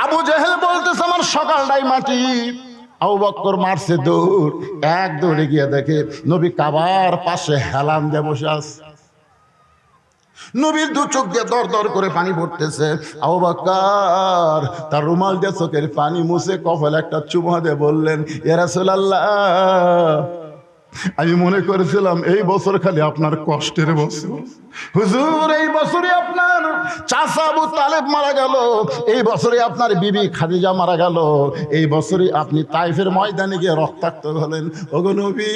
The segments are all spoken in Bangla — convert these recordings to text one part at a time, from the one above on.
আবু জেহেল বলতেছে আমার সকালটাই মাটি। আবু বকর মারছে দৌড়, এক দৌড়ে গিয়ে দেখে নবী কাবার পাশে হেলান দিয়ে বসে আছে। নবীর দু চোখ দিয়ে দর দর করে পানি পড়তেছে। আবু বকর তার রুমাল দিয়ে চোখের পানি মুছে কপালে একটা চুমা দিয়ে বললেন, ইয়া রাসূলুল্লাহ, আমি মনে করেছিলাম এই বছর খালি আপনার কষ্টের বছর। হুজুর, এই বছরে আপনার চাচা আবু তালেব মারা গেল, এই বছরে আপনার বিবি খাদিজা মারা গেল, এই বছরে আপনি তাইফের ময়দানে গিয়ে রক্তাক্ত হলেন। ওগো নবী,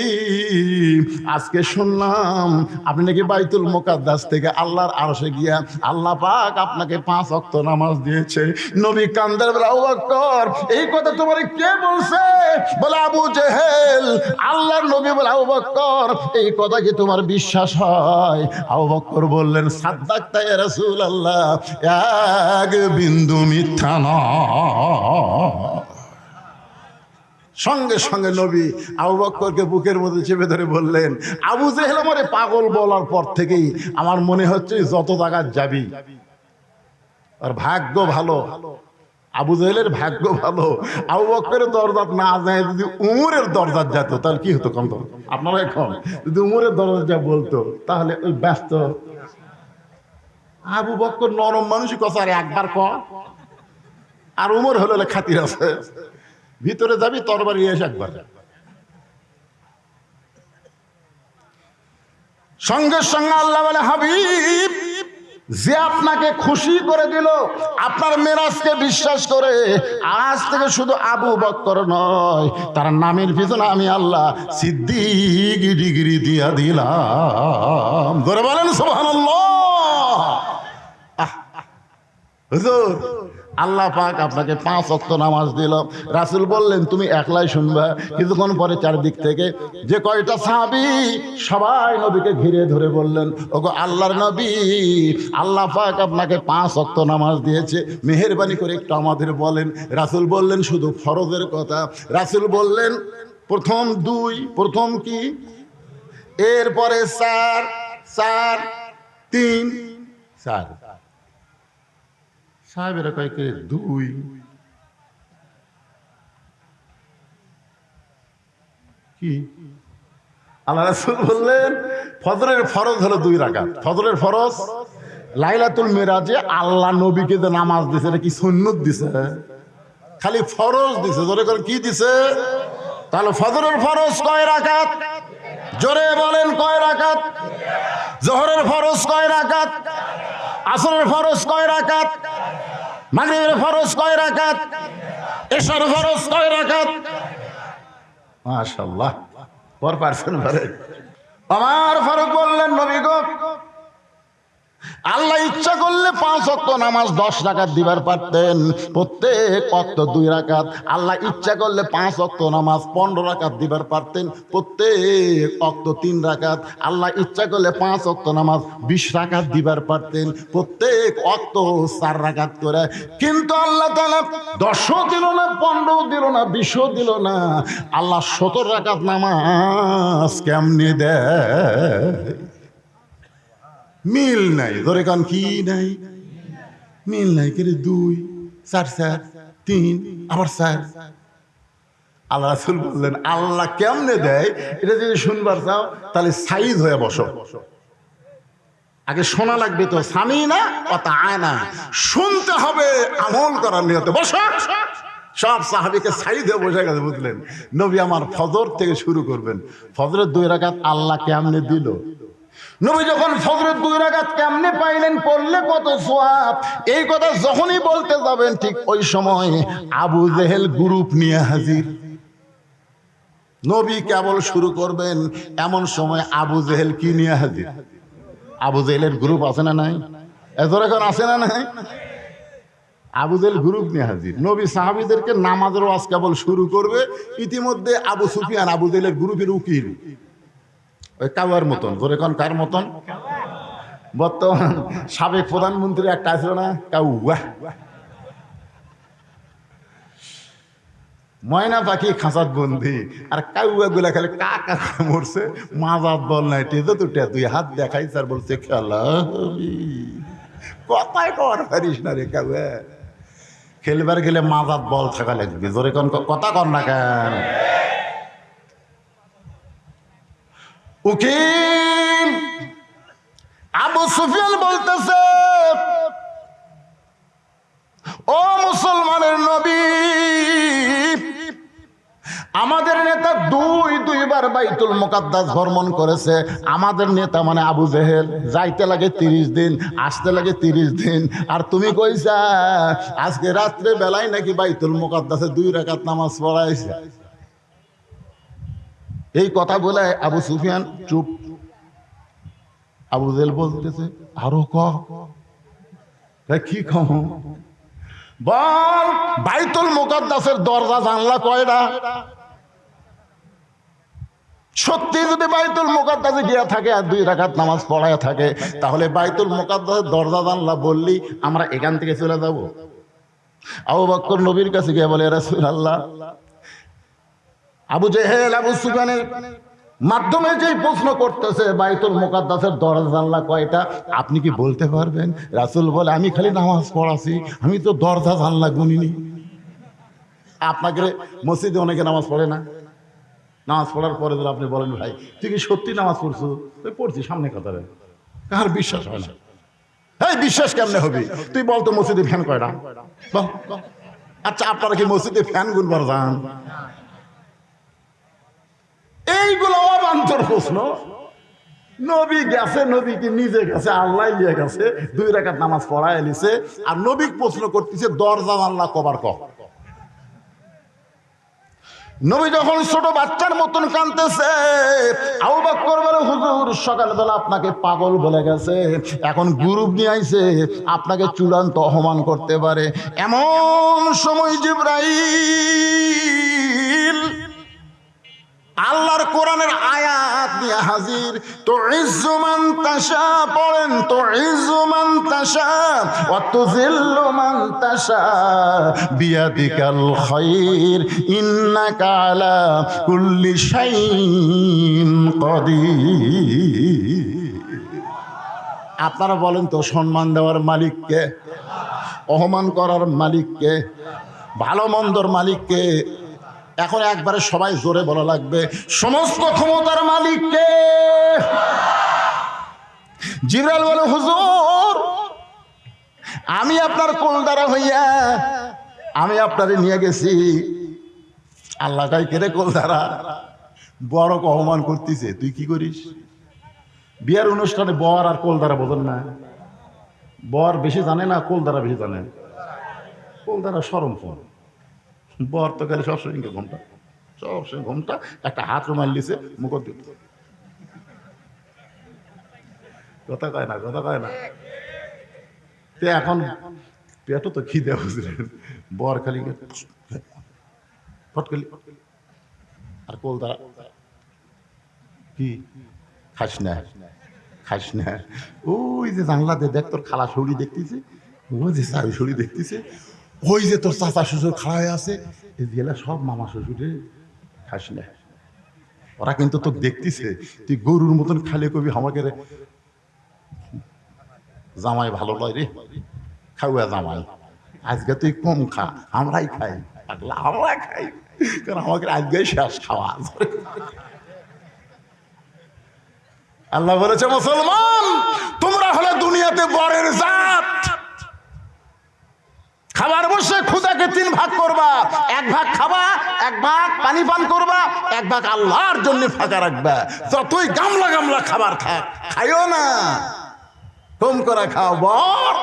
আজকে শুনলাম আপনি নাকি বাইতুল মুকাদ্দাস থেকে আল্লাহর আরশে গিয়া আল্লাহ পাক আপনাকে 5 ওয়াক্ত নামাজ দিয়েছে। নবী কান্দার বলে, আবু বকর, এই কথা তোমার কে বলছে? বলে আবু জেহেল। আল্লাহর নবী বলে, আবু বকর, এই কথা কি তোমার বিশ্বাস হয়? আবু বকর বললেন, সাদ্দাকতা ইয়া রাসূলুল্লাহ, এক বিন্দু মিথ্যা নয়। সঙ্গে সঙ্গে নবী আবু বকরকে বুকের মধ্যে চেপে ধরে বললেন, আবু জেহেল আমারে পাগল বলার পর থেকেই আমার মনে হচ্ছে যত জায়গায় যাবি। আর ভাগ্য ভালো, আবু জেহেলের ভাগ্য ভালো, আবু বকরের দরজাত না যায়, যদি উমরের দরজাত যেত তাহলে কি হতো? কম তো আপনারা এখন যদি উমরের দরজাত যা বলতো তাহলে ওই ব্যস্ত। আবু বকর নরম মানুষই কথা, আর একবার ক। আর উমর হলে খাতির আছে, ভিতরে যাবি তরবারি এসে একবার। সঙ্গে সঙ্গে আল্লাহ বলে, হাবিব, যে আপনাকে খুশি করে দিল আপনার মেরাজকে বিশ্বাস করে, আজ থেকে শুধু আবু বকর নয়, তার নামের পিছনে আমি আল্লাহ সিদ্দিক ডিগ্রি দিয়া দিলাম। ধরে বলেন সুবহানাল্লাহ। হুজুর, আল্লাহ পাক আপনাকে 5 ওয়াক্ত নামাজ দিল। রাসূল বললেন, তুমি একলাই শুনবা। কিছুক্ষণ পরে চারদিক থেকে যে কয়টা সাহাবী সবাই নবীকে ঘিরে ধরে বললেন, ওগো আল্লাহর নবী, আল্লাহ পাক আপনাকে 5 ওয়াক্ত নামাজ দিয়েছে, মেহেরবানি করে একটু আমাদের বলেন। রাসূল বললেন, শুধু ফরজের কথা। রাসূল বললেন, প্রথম 2, প্রথম কি, এরপরে 4, 4, 3, 4। সাহেবেরা কয় কে 2। কি আল্লাহ রাসূল বললেন, ফজরের ফরজ হলো 2 রাকাত। ফজরের ফরজ লাইলাতুল মিরাজে আল্লাহ নবীকে যে নামাজ দিছে, এটা কি সুন্নত দিছে? খালি ফরজ দিছে। জোরে করে কি দিছে? তাহলে ফজরের ফরজ কয় রাকাত? জোরে বলেন, কয় রাকাত? জোহরের ফরজ কয় রাকাত? আসরের ফরজ কয় রাকাত? মাগরিবের ফরজ কয় রাকাত? এশার ফরজ কয় রাকাত? মাশাআল্লাহ, পর পারছেন পারে। আমার ফারুক বললেন, নবী গো, আল্লাহ ইচ্ছা করলে 5 ওয়াক্ত নামাজ 10 রাকাত দিবার পারতেন, প্রত্যেক ওয়াক্ত 2 রাকাত। আল্লাহ ইচ্ছা করলে 5 ওয়াক্ত নামাজ 15 রাকাত দিবার পারতেন, প্রত্যেক ওয়াক্ত 3 রাকাত। আল্লাহ ইচ্ছা করলে 5 ওয়াক্ত নামাজ 20 রাকাত দিবার পারতেন, প্রত্যেক ওয়াক্ত 4 রাকাত করে। কিন্তু আল্লাহ তাআলা 10ও দিল না, 15ও দিল না, 20ও দিল না। আল্লাহ 17 রাকাত নামাজ কেমনে দেয়? মিল নাই। ধরে কান কি নাই? মিল নাই। কে 2, 4, 4, 3, আবার 4। আল্লাহ রাসূল বললেন, আল্লাহ কেমনে দেয় এটা যদি শুনবার চাও তাহলে সাইজ হয়ে বসো। আগে শোনা লাগবে তো, সামিনা ওয়া তাআনা, শুনতে হবে আমল করার নিয়তে। বসো। সব সাহাবীকে সাইজ হয়ে বসে গেছে, বুঝলেন? নবী আমার ফজর থেকে শুরু করবেন। ফজরের 2 রাকাত আল্লাহ কেমনে দিল? নবী যখন ফজরের 2 রাকাত কেমনে পাইলেন, পড়লে কত সওয়াব, এই কথা যখনই বলতে যাবেন ঠিক ওই সময় আবু জেহেল গ্রুপ নিয়ে হাজির। নবী কেবল শুরু করবেন, এমন সময় আবু জেহেল কি নিয়ে হাজির? আবু জেহেলের গ্রুপ আছে না নাই? এজোর এখন আছে না নাই? আবু জেহেল গ্রুপ নিয়ে হাজির। নবী সাহাবীদেরকে নামাজের ওয়াজ কেবল শুরু করবে, ইতিমধ্যে আবু সুফিয়ান আবু জেহেলের গ্রুপের উকিল, ওই কাউয়ার মতন। ধরে কোন কার মতন? বর্তমান সাবেক প্রধানমন্ত্রী একটা আছে না, কাউয়া। ময়না পাখি খাঁচাত বন্দি, আর কাউয়া গুলা খালি কাকা মরছে, মাজাত বল নাই, টেজে দুটা 2 হাত দেখাইছে আর বলছে খেলা। কথাই কর পারিস না রে কাউয়া, খেলবার গেলে মাজাত বল থাকা লাগবে। জোরে কোন কথা কর না কেন? উকিল আবু সুফিয়ান বলতেছে, ও মুসলমানের নবী, আমাদের নেতা দুইবার বাইতুল মুকাদ্দাস ভ্রমণ করেছে। আমাদের নেতা মানে আবু জেহেল, যাইতে লাগে 30 দিন, আসতে লাগে 30 দিন। আর তুমি কইছা আজকে রাত্রে বেলায় নাকি বাইতুল মুকাদ্দাসে 2 রাকাত নামাজ পড়াইছে। এই কথা বলে আবু সুফিয়ান চুপ। আবু জেহেল বলতেছে, আরো কি কম বল, বাইতুল মুকাদ্দাসের দরজা জানলা কয়টা? সত্যি যদি বাইতুল মুকাদ্দাসে গিয়া থাকে আর 2 রাকাত নামাজ পড়ায় থাকে, তাহলে বাইতুল মুকাদ্দাসের দরজা জানলা বললি আমরা এখান থেকে চলে যাব। আবু বকর নবীর কাছে গিয়ে বলে, রাসূলুল্লাহ, আবু জেহেল আবু সুফিয়ানের মাধ্যমে যে প্রশ্ন করতেছে বাইতুল মুকাদ্দাসের দরজা জানলা কয়টা, আপনি কি বলতে পারবেন? রাসূল বলে, আমি খালি নামাজ পড়াছি, আমি তো দরজা জানলা গুনিনি। আপনাকে মসজিদে অনেকে নামাজ পড়ে না, নামাজ পড়ার পরে যদি আপনি বলেন, ভাই তুই কি সত্যি নামাজ পড়ছো? পড়ছি, সামনে কাতারে। কার বিশ্বাস হয় না? এই বিশ্বাস কেমনে হবে? তুই বলতো মসজিদে ফ্যান কয়টা? আচ্ছা, আপনারা কি মসজিদে ফ্যান গুনবার যান? এইগুলো অবান্তর প্রশ্ন। নবী গেছে, নবী কি নিজে গেছে? আল্লাহ নিয়ে গেছে, 2 রাকাত নামাজ পড়ায় নিছে, আর নবী প্রশ্ন করতেছে দরজা জানলা কবার কর। নবী যখন ছোট বাচ্চার মতন কাঁদতেছে, আবু বকর বলে, হুজুর সকালবেলা আপনাকে পাগল বলে গেছে, এখন গ্রুপ নিয়ে আইছে, আপনাকে চূড়ান্ত অপমান করতে পারে। এমন সময় জিবরাইল আল্লাহর কোরআনের আয়াত নিয়ে হাজির। তো ইজ্জু মান তাশা পড়েন, তো ইজ্জু মান তাশা ওয়া তুযিল্লু মান তাশা বিয়াদিকাল খায়র ইন্নাকা আলা কুল্লি শাইইন কাদির। আপনারা বলেন তো, সম্মান দেওয়ার মালিক কে? অপমান করার মালিক কে? ভালো মন্দর মালিক কে? এখন একবারে সবাই জোরে বলা লাগবে, সমস্ত ক্ষমতার মালিক কে? জিবরাইল বলে, হুজুর আমি আপনার কোলদারা হইয়া আমি আপনারে নিয়ে গেছি। আল্লাহ কাই কেড়ে কোলদারা, বড় অপমান করতেছে, তুই কি করিস? বিয়ার অনুষ্ঠানে বর আর কোলদারা বোঝেন না? বর বেশি জানে না, কোলদারা বেশি জানে। কোলদারা সরম ফোন, বর তো গেলে সবসময় ঘুমটা, সবসময় ঘুমটা, একটা হাত রুমাল দিছে মুখ দিত, কথা কয় না, কথা কয় না। এখন পেটও তো খিদে বুঝলেন, বর খালি ফটকালি আর কোলদারা কি খাস না, খাস না। ওই যে জানলাতে দেখ তোর খালা শরী দেখতেছে, ওই যে চাবি শরী দেখতেছে, ওই যে তোর চাচা শ্বশুর খাড়ায় আছে, এই জেলা সব মামা শ্বশুরে, খাস না। ওরা কিন্তু তোকে দেখতেছে, তুই গরুর মতন খালি কবি আমাকে রে জামাই ভালো লয় রে, খাওয়া জামাই, আজকে তুই কম খা, আমরাই খাই, পাগলা আমরা খাই, কারণ আমাকে আজকে শেষ খাওয়া। আল্লাহ বলেছে, মুসলমান তোমরা হলে দুনিয়াতে বরের জাত। খাবার বসে ক্ষুধাকে 3 ভাগ করবা, 1 ভাগ খাবা, 1 ভাগ পানি পান করবা, 1 ভাগ আল্লাহর জন্য ফাঁকা রাখবা। যতই গামলা গামলা খাবার থাক, খাইও না, কম করে খাও। বর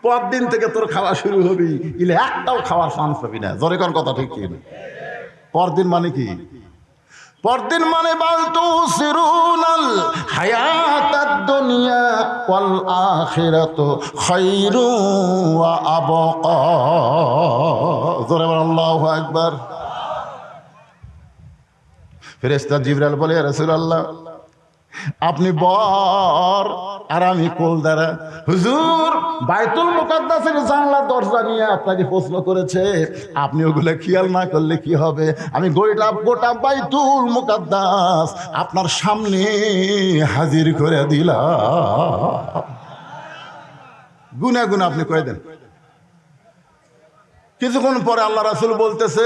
পরদিন থেকে তোর খাওয়া শুরু হবি, ইলে একটাও খাওয়ার চান্স পাবি না। জোরে কোন কথা ঠিক কি? পরদিন মানে কি? পরদিন মানে বালতু সিরুনাল হায়াতাদ দুনিয়া ওয়াল আখিরাতু খায়রু ওয়া আবকা। জোরে বল আল্লাহু আকবার। ফেরেশতা জিবরাইল বলে, ইয়া রাসূলুল্লাহ আপনি বর আর আমি কোলদারা। হুজুর বাইতুল মুকাদ্দাসের জানলা দরজা নিয়ে আপনাকে প্রশ্ন করেছে, আপনি ওগুলো খেয়াল না করলে কি হবে? আমি গোটা বাইতুল মুকাদ্দাস আপনার সামনে হাজির করে দিলাম। গুনা গুনা আপনি কয়ে দেন। কিছুক্ষণ পরে আল্লাহ রাসূল বলতেছে,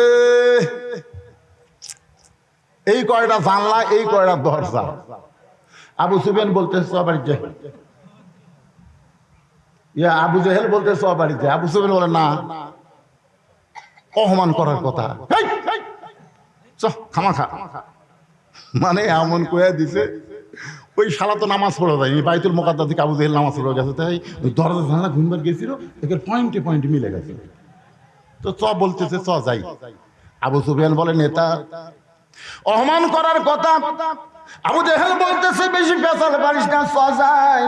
এই কয়টা জানলা, এই কয়টা দরজা। আবু সুফিয়ান বলতেছে সবারই যাই, আবু জেহেল বলতেছে সবারই যাই। আবু সুফিয়ান বলে না, অপমান করার কথা, খামাখা। মানে এমন কয়ে দিছে, ওই শালা তো নামাজ পড়ে যায়নি, বাইতুল মুকাদ্দাস থেকে আবু জেহেল নামাজ পড়ে গেছে, তাই ওই দরজা জানলা ঘুমবার গেছিল, এদের পয়েন্টে পয়েন্টে মিলে গেছে। তো বলতেছে যাই। আবু সুফিয়ান বলে নেতা, অপমান করার কথা। আবু জেহেল বলতেছে বেশি পেছাল পারিস না, যাই।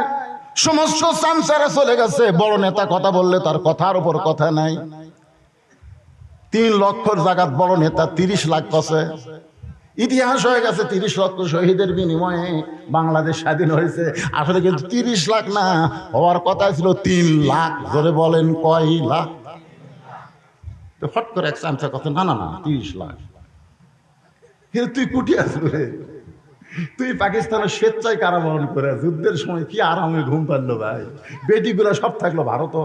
সমস্ত চামচারা চলে গেছে, বড় নেতা কথা বললে তার কথার উপর কথা নাই। 3 লক্ষর জায়গাত বড় নেতা 30 লাখ কছে। ইতিহাস হয়ে গেছে 30 লক্ষ শহীদের বিনিময়ে বাংলাদেশ স্বাধীন হয়েছে। আসলে কিন্তু 30 লাখ না, হওয়ার কথা ছিল 3 লাখ। জোরে বলেন কয় লাখ? তো ফট করে এক চামচা কথা, না না না 30 লাখ। কিন্তু তুই কুটি আসলে, তুই পাকিস্তানের স্বেচ্ছায় কারাবরণ করে যুদ্ধের সময় কি আরামে ঘুম পারলো ভাই। বেটিগুলা সব থাকলো ভারত,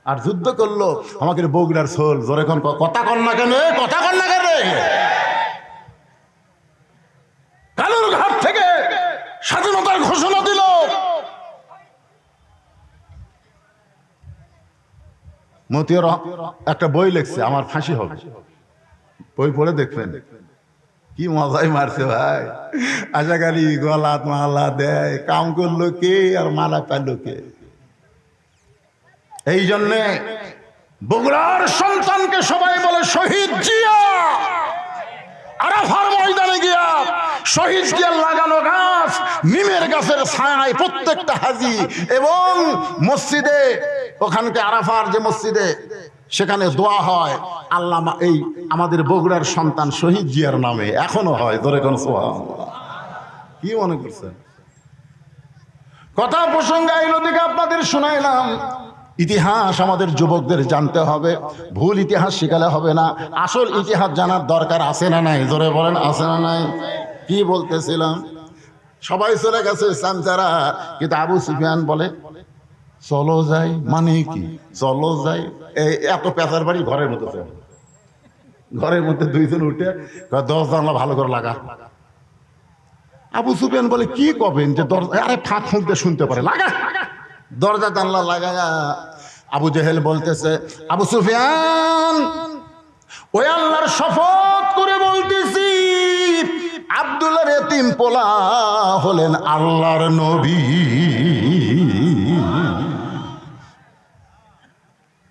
আর যুদ্ধ করলো আমাকে বগুড়ার সোল। জোরে কথা কন না কেন, কথা কন না কেন? কালুর ঘাট থেকে স্বাধীনতার ঘোষণা দিল। মতিউর একটা বই লিখছে, আমার ফাঁসি হবে, বই পড়ে দেখবেন। কি মজাই মারছে ভাই। আশাকারী গলাত মালা দেয়, কাম করলো কে আর মালা পেলো কে? এই জন্যে বগুড়ার সন্তানকে সবাই বলে শহীদ জিয়া। আরাফার ময়দানে গিয়া শহীদ জিয়ার লাগানো গাছ, নিমের গাছের ছায়ায় প্রত্যেকটা হাজি এবং মসজিদে, ওখানকে আরাফার যে মসজিদে, সেখানে দোয়া হয় আল্লাহ এই আমাদের বগুড়ার সন্তান শহীদ জিয়ার নামে, এখনো হয়। ধরে কোন সুবহানাল্লাহ। কি মনে করছেন? কথা প্রসঙ্গে এই নদীকে আপনাদের শোনাইলাম। ইতিহাস আমাদের যুবকদের জানতে হবে, ভুল ইতিহাস শিখালে হবে না, আসল ইতিহাস জানার দরকার আছে না নাই? জোরে বলেন আছে না নাই? কি বলতেছিলাম, সবাই চলে গেছে চামচারা, কিন্তু আবু সুফিয়ান বলে চলো যাই। মানে কি চলো যাই? এত পেঁচার বাড়ি ঘরের মধ্যে, ঘরের মধ্যে 2 জন উঠে 10 জানলা ভালো করে লাগা। আবু সুফিয়ান বলে কি করবেন যে দরজা, আরে ফাঁক ফুঁক দিয়ে শুনতে পারে, লাগা দরজা জানলা লাগা। আবু জেহেল বলতেছে, আবু সুফিয়ান ওই আল্লাহর শপথ করে বলতেছি, আব্দুল্লাহর এতিম পোলা হলেন আল্লাহর নবী।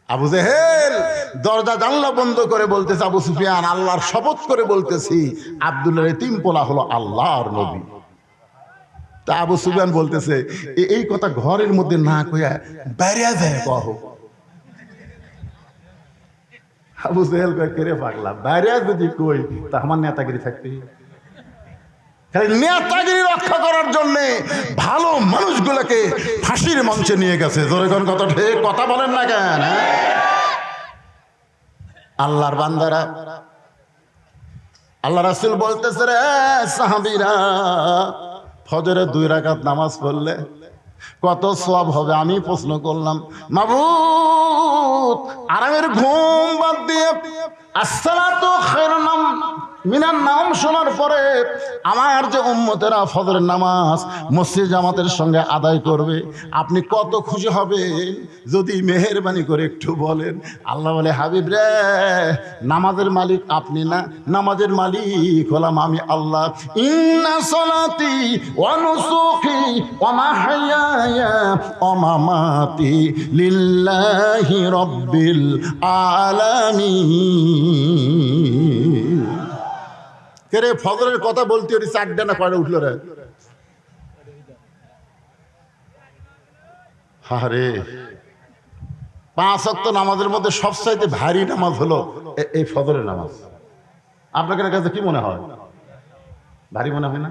আবু জেহেল দরজা জানলা বন্ধ করে বলতেছে, আবু সুফিয়ান আল্লাহর শপথ করে বলতেছি, আব্দুল্লাহর এতিম পোলা হলো আল্লাহর নবী। তা আবু সুফিয়ান বলতেছে, এই কথা ঘরের মধ্যে না কইয়া বাইরে যায় কহ। আবু জেহেল কয় কেরে পাগলা, বাইরে যদি কই তা আমার নেতাগিরি থাকবে। নেতাগিরি রক্ষা করার জন্য ভালো মানুষগুলোকে ফাঁসির মঞ্চে নিয়ে গেছে। জোরেগণ কত ঠিক কথা বলেন না কেন? আল্লাহর বান্দারা, আল্লাহ রাসূল বলতেছে, রে সাহাবীরা, ফজরে 2 রাকাত নামাজ পড়লে কত সওয়াব হবে? আমি প্রশ্ন করলাম, মাবুদ আরামের ঘুম বাদ দিয়ে আসসালাতু খায়রুন মিনান নাম শোনার পরে আমার যে উম্মতেরা ফজরের নামাজ মসজিদ জামাতের সঙ্গে আদায় করবে, আপনি কত খুশি হবেন যদি মেহেরবানি করে একটু বলেন। আল্লাহ বলে, হাবিব রে, নামাজের মালিক আপনি না, নামাজের মালিক হলাম আমি আল্লাহ। ইন্না সলাতি ওয়া নুসুকি ওয়া মাহইয়ায়া ওয়া মামাতি লিল্লাহি রাব্বিল আলামিন। কেরে ফজরের কথা বলতে ওর 4 না 5 উঠলো রে? আরে 5 ওয়াক্ত নামাজের মধ্যে সবচাইতে ভারী নামাজ হলো এই ফজরের নামাজ। আপনাদের কাছে কি মনে হয়? ভারী মনে হয় না?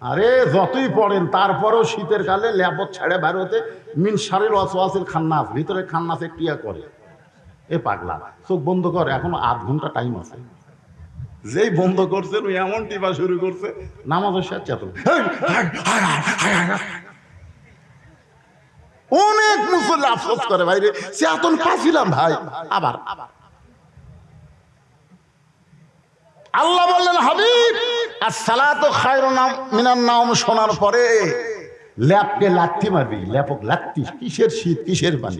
আরে যতই পড়েন তারপরেও শীতের কালে ল্যাপট ছেড়ে বার হতে মিন শারিল ওয়াসওয়াসিল খান্নাস, ভিতরে খান্নাস একটিয়া করে। এ পাগলা, চোখ বন্ধ করে, এখন 8 ঘন্টা টাইম আছে। যেই বন্ধ করছেন ওই এমন টিপা শুরু করছে, নামাজের শেষ চেতন। অনেক মুসল্লি আফসোস করে ভাই রে, সে এতন পাচ্ছিলাম ভাই। আবার আল্লাহ বললেন হাবিব আসসালাতু খায়রুন মিনান নাওম শোনার পরে ল্যাপকে লাথি মারবি। ল্যাপক লাথি, কিসের শীত কিসের পানি?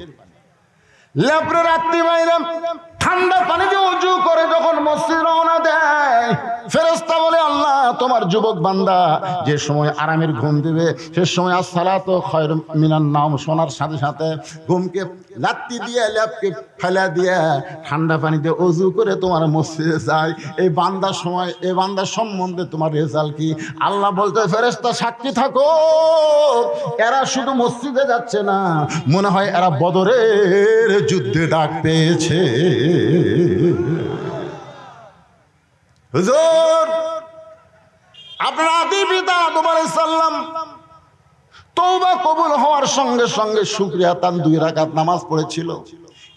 ল্যাপরে রাত্রি বাইরে ঠান্ডা পানি দিয়ে উজু করে যখন মসজিদ রওনা দেয়, ফেরেশতা বলে আল্লাহ তোমার যুবক বান্দা যে সময় আরামের ঘুম দিবে সে সময় আসসালাতু খায়রুম মিনান নাওম শোনার সাথে সাথে ঘুমকে লাত্তি দিয়ে ল্যাপকে ফেলা দিয়ে ঠান্ডা পানি দিয়ে উজু করে তোমার মসজিদে যায়। এই বান্দার সময় এই বান্দার সম্বন্ধে তোমার রেজাল্ট কি? আল্লাহ বলতে ফেরেশতা সাক্ষী থাকো, এরা শুধু মসজিদে যাচ্ছে না, মনে হয় এরা বদরের যুদ্ধে ডাক পেয়েছে। হুজুর আপনার আদি পিতা আদম আলাইহিস সালাম তওবা কবুল হওয়ার সঙ্গে সঙ্গে শুকরিয়া তান 2 রাকাত নামাজ পড়েছিল।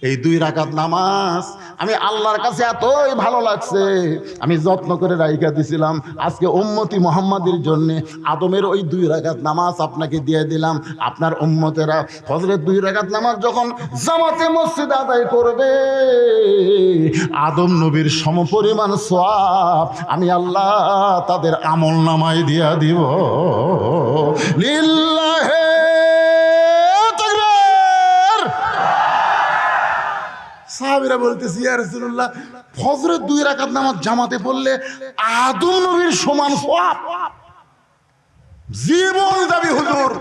এই 2 রাকাত নামাজ আমি আল্লাহর কাছে এতই ভালো লাগছে, আমি যত্ন করে রাইখা দিছিলাম। আজকে উম্মতি মুহাম্মাদের জন্য আদমের ওই 2 রাকাত নামাজ আপনাকে দিয়ে দিলাম। আপনার উম্মতেরা ফজরের 2 রাকাত নামাজ যখন জামাতে মসজিদ আদায় করবে, আদম নবীর সমপরিমাণ সওয়াব আমি আল্লাহ তাদের আমল নামায় দিয়া দিব। লিল্লাহি সাহাবীরা বলতেছি ইয়া রাসূলুল্লাহ ফজরের 2 রাকাত নামাজ জামাতে পড়লে আদম নবীর সমান সওয়াব, জীবন যাবে হুজুর,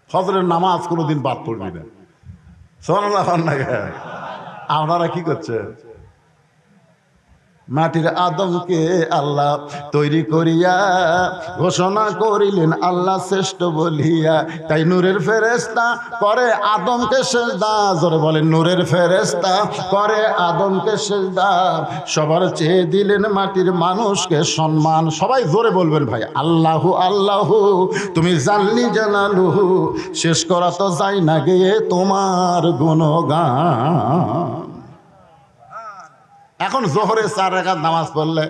ফজরের নামাজ কোনোদিন বাদ পড়বি না। সুবহানাল্লাহ। আপনারা কি করছেন? মাটির আদমকে আল্লাহ তৈরি করিয়া ঘোষণা করিলেন আল্লাহ শ্রেষ্ঠ বলিয়া, তাই নূরের ফেরেশতা করে আদমকে সেজদা। জোরে বলেন নূরের ফেরেশতা করে আদমকে সেজদা, সবার চেয়ে দিলেন মাটির মানুষকে সম্মান। সবাই জোরে বলবেন ভাই আল্লাহু আল্লাহু, তুমি জানলি জানালুহু, শেষ করা তো যায় না গিয়ে তোমার গুণগান। এখন জোহরের 4 রাকাত নামাজ পড়লে,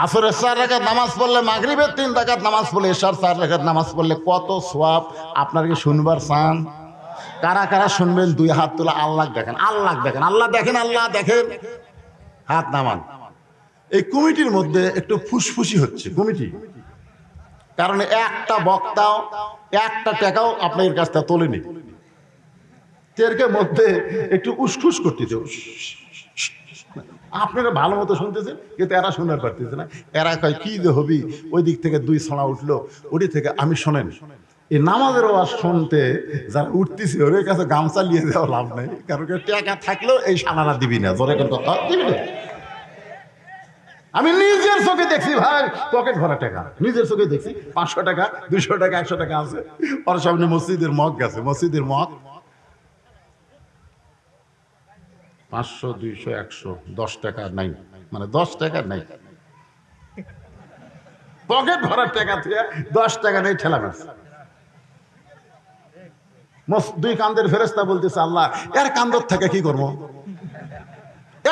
আসরের 4 রাকাত নামাজ পড়লে, মাগরিবের 3 রাকাত নামাজ পড়লে, এশার 4 রাকাত নামাজ পড়লে কত সওয়াব আপনার কি শুনবার চান? কারা কারা শুনবেন? 2 হাত তোলা। আল্লাহ দেখেন, আল্লাহ দেখেন, আল্লাহ দেখেন, আল্লাহ দেখেন, হাত নামান। এই কমিটির মধ্যে একটু ফুসফুসি হচ্ছে কমিটি, কারণ একটা বক্তাও একটা টাকাও আপনার কাছ থেকে তোলেনি। তেরকে মধ্যে একটু উসখুস করতেছে, আপনারা ভালো মতো শুনতেছেন কিন্তু এরা শুনতে পারতেছে না। এরা কয় কি যে হবি, ওই দিক থেকে 2 ছড়া উঠলো, ওটি থেকে আমি শোনেন এই নামাজের ওয়াজ শুনতে যারা উঠতেছে ওর কাছে গামছা নিয়ে দেওয়া লাভ নেই, কারণ টাকা থাকলেও এই সানারা দিবি না, জোরে কথা দিবি না। আমি নিজের চোখে দেখছি ভাই, পকেট ভরা টাকা নিজের চোখে দেখছি, 500 টাকা 200 টাকা 100 টাকা আছে ওর সামনে। মসজিদের মগ গেছে, মসজিদের মগ 500 200 100 10 টাকা নাই, মানে 10 টাকা নাই, পকেট ভরার টাকা থেকে 10 টাকা নেই ঠেলা মারছে। 2 কান্দের ফেরেশতা বলতেছে আল্লাহ এর কান্দর থেকে কি করবো,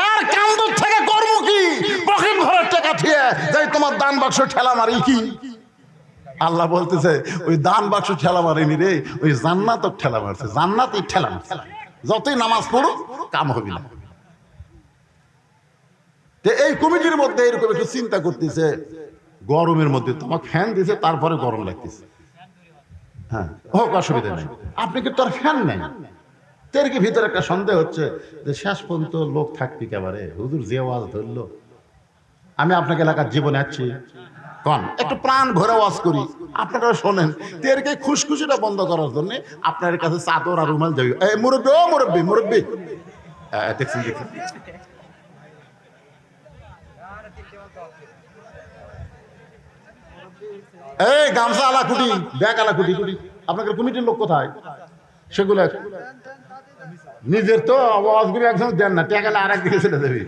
এর কান্দর থেকে করবো কি? পকেট ভরার টাকা থেকে যাই তোমার দান বাক্স ঠেলা মারি কি? আল্লাহ বলতেছে ওই দান বাক্স ঠেলা মারিনি রে, ওই জান্নাত ঠেলা মারছে, জান্নাতই ঠেলা মারছে। যতই নামাজ পড়ো কাম হবে না। এই কমিটির মধ্যে এরকম একটু চিন্তা করতেছে, গরমের মধ্যে তোমাকে ফ্যান দিছে তারপরে গরম লাগতেছে, হ্যাঁ হোক অসুবিধা নেই, আপনি কি তোর ফ্যান নেই? তের কি ভিতরে একটা সন্দেহ হচ্ছে যে শেষ পর্যন্ত লোক থাকবি একেবারে, হুজুর যে ওয়াজ ধরলো। আমি আপনাকে এলাকার জীবনে আছি কন একটু প্রাণ ভরে ওয়াজ করি, আপনারা শোনেন। তেরকে খুশখুশিটা বন্ধ করার জন্য আপনার কাছে চাদর আর রুমাল যাবে। এই মুরব্বী, ও মুরব্বী, মুরব্বী দেখছেন দেখছেন, এই গামছা আলা কুটি, ব্যাগ আলা কুটি কুটি, আপনাদের কমিটির লোক কোথায়? সেগুলো নিজের তো আওয়াজগুলো একদম দেন না, টেকালে আর একদিকে ছেড়ে দেবে।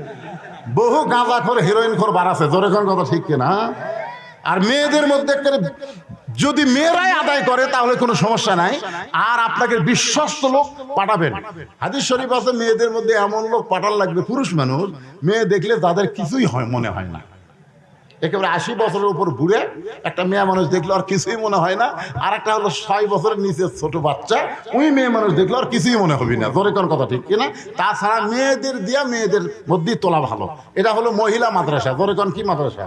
বহু গাঁজা খোর হিরোইন খোর বাড়াছে, জোরে কোন কথা ঠিক কিনা? আর মেয়েদের মধ্যে যদি মেয়েরাই আদায় করে তাহলে কোনো সমস্যা নাই, আর আপনাকে বিশ্বস্ত লোক পাঠাবেন। হাদিস শরীফ আছে মেয়েদের মধ্যে এমন লোক পাঠান লাগবে, পুরুষ মানুষ মেয়ে দেখলে তাদের কিছুই হয় মনে হয় না, একেবারে 80 বছরের উপর বুড়ে একটা মেয়ে মানুষ দেখলো আর কিছুই মনে হয় না, আর একটা হলো 6 বছরের নিচে ছোট বাচ্চা, ওই মেয়ে মানুষ দেখলো আর কিছুই মনে হবে না। জোরে কোন কথা ঠিক কিনা? তাছাড়া মেয়েদের দিয়া মেয়েদের মধ্যেই তোলা ভালো। এটা হলো মহিলা মাদ্রাসা। জোরে কোন কি মাদ্রাসা?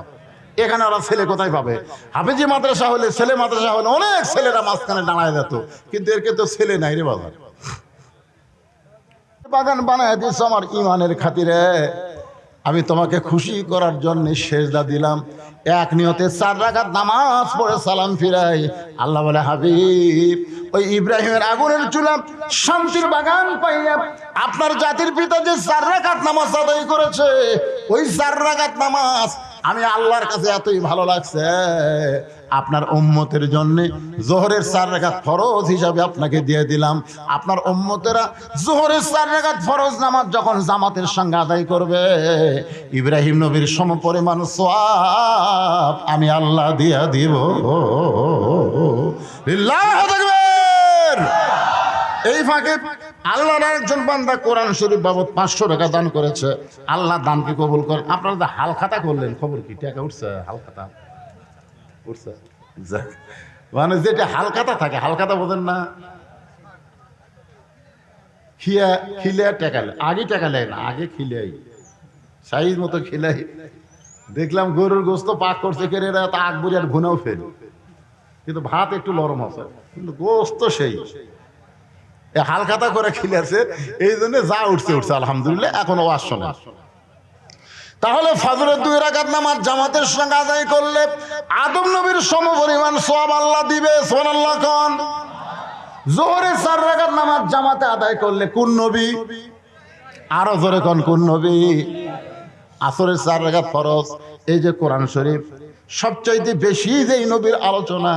এখানে ওরা ছেলে কোথায় পাবে? হাফেজি মাদ্রাসা হলে, ছেলে মাদ্রাসা হলে অনেক ছেলেরা মাঝখানে দাঁড়ায় যেত, কিন্তু এর তো ছেলে নাই রে বাজার। বাগান বানায় দিস আমার ইমানের খাতিরে, আমি তোমাকে খুশি করার জন্য সেজদা দিলাম। এক নিয়তে 4 রাকাত নামাজ পড়ে সালাম ফিরাই। আল্লাহ বলে, হাবিব, ওই ইব্রাহিমের আগুনের চুলা শান্তির বাগান পাইয়া আপনার জাতির পিতা যে 4 রাকাত নামাজ আদায় করেছে, ওই 4 রাকাত নামাজ আমি আল্লাহর কাছে এতই ভালো লাগছে, আপনার উম্মতের জন্য জোহরের 4 রাকাত ফরজ হিসাবে আপনাকে দিয়ে দিলাম। আপনার উম্মতেরা জোহরের 4 রাকাত ফরজ নামাজ যখন জামাতের সঙ্গে আদায় করবে, ইব্রাহিম নবীর সমপরিমাণ সওয়াব আমি আল্লাহ দিয়া দিব। লিল্লাহু তাকবীর। এই ফাঁকে আল্লাহর একজন বান্দা কোরআন শরীফ বাবদ 500 টাকা দান করেছে। আল্লাহ দানকে কবুল করেন। আপনারা তো হালখাতা করলেন, খবর কি? টাকা উঠছে? হালখাতা উঠছে? যাক, মানে যেটা হালখাতা থাকে, হালখাতা বোঝেন না? খিলিয়া টাকা আগে টাকা নেয় না, আগে খিলাই সাইজ মতো খিলাই। দেখলাম গরুর গোস্ত পাক করছে কেড়ে, এরা তা আকবরি আর ঘুনাও ফেল, কিন্তু ভাত একটু নরম আছে, কিন্তু গোস্ত সেই হালখাতা করে খিলেছে। এই জন্য যা উঠছে উঠছে, আলহামদুলিল্লাহ। এখনো আসছে না। তাহলে ফজরের 2 রাকাত নামাজ জামাতের সঙ্গে আদায় করলে আদম নবীর সমপরিমাণ সওয়াব আল্লাহ দিবে। সুবহানাল্লাহ কোন? জোহরের 4 রাকাত নামাজ জামাতে আদায় করলে কোন নবী? আরো জোরে কোন কোন নবী? আসরের 4 রাকাত ফরজ। এই যে কোরআন শরীফ সবচাইতে বেশি যেই নবীর আলোচনা,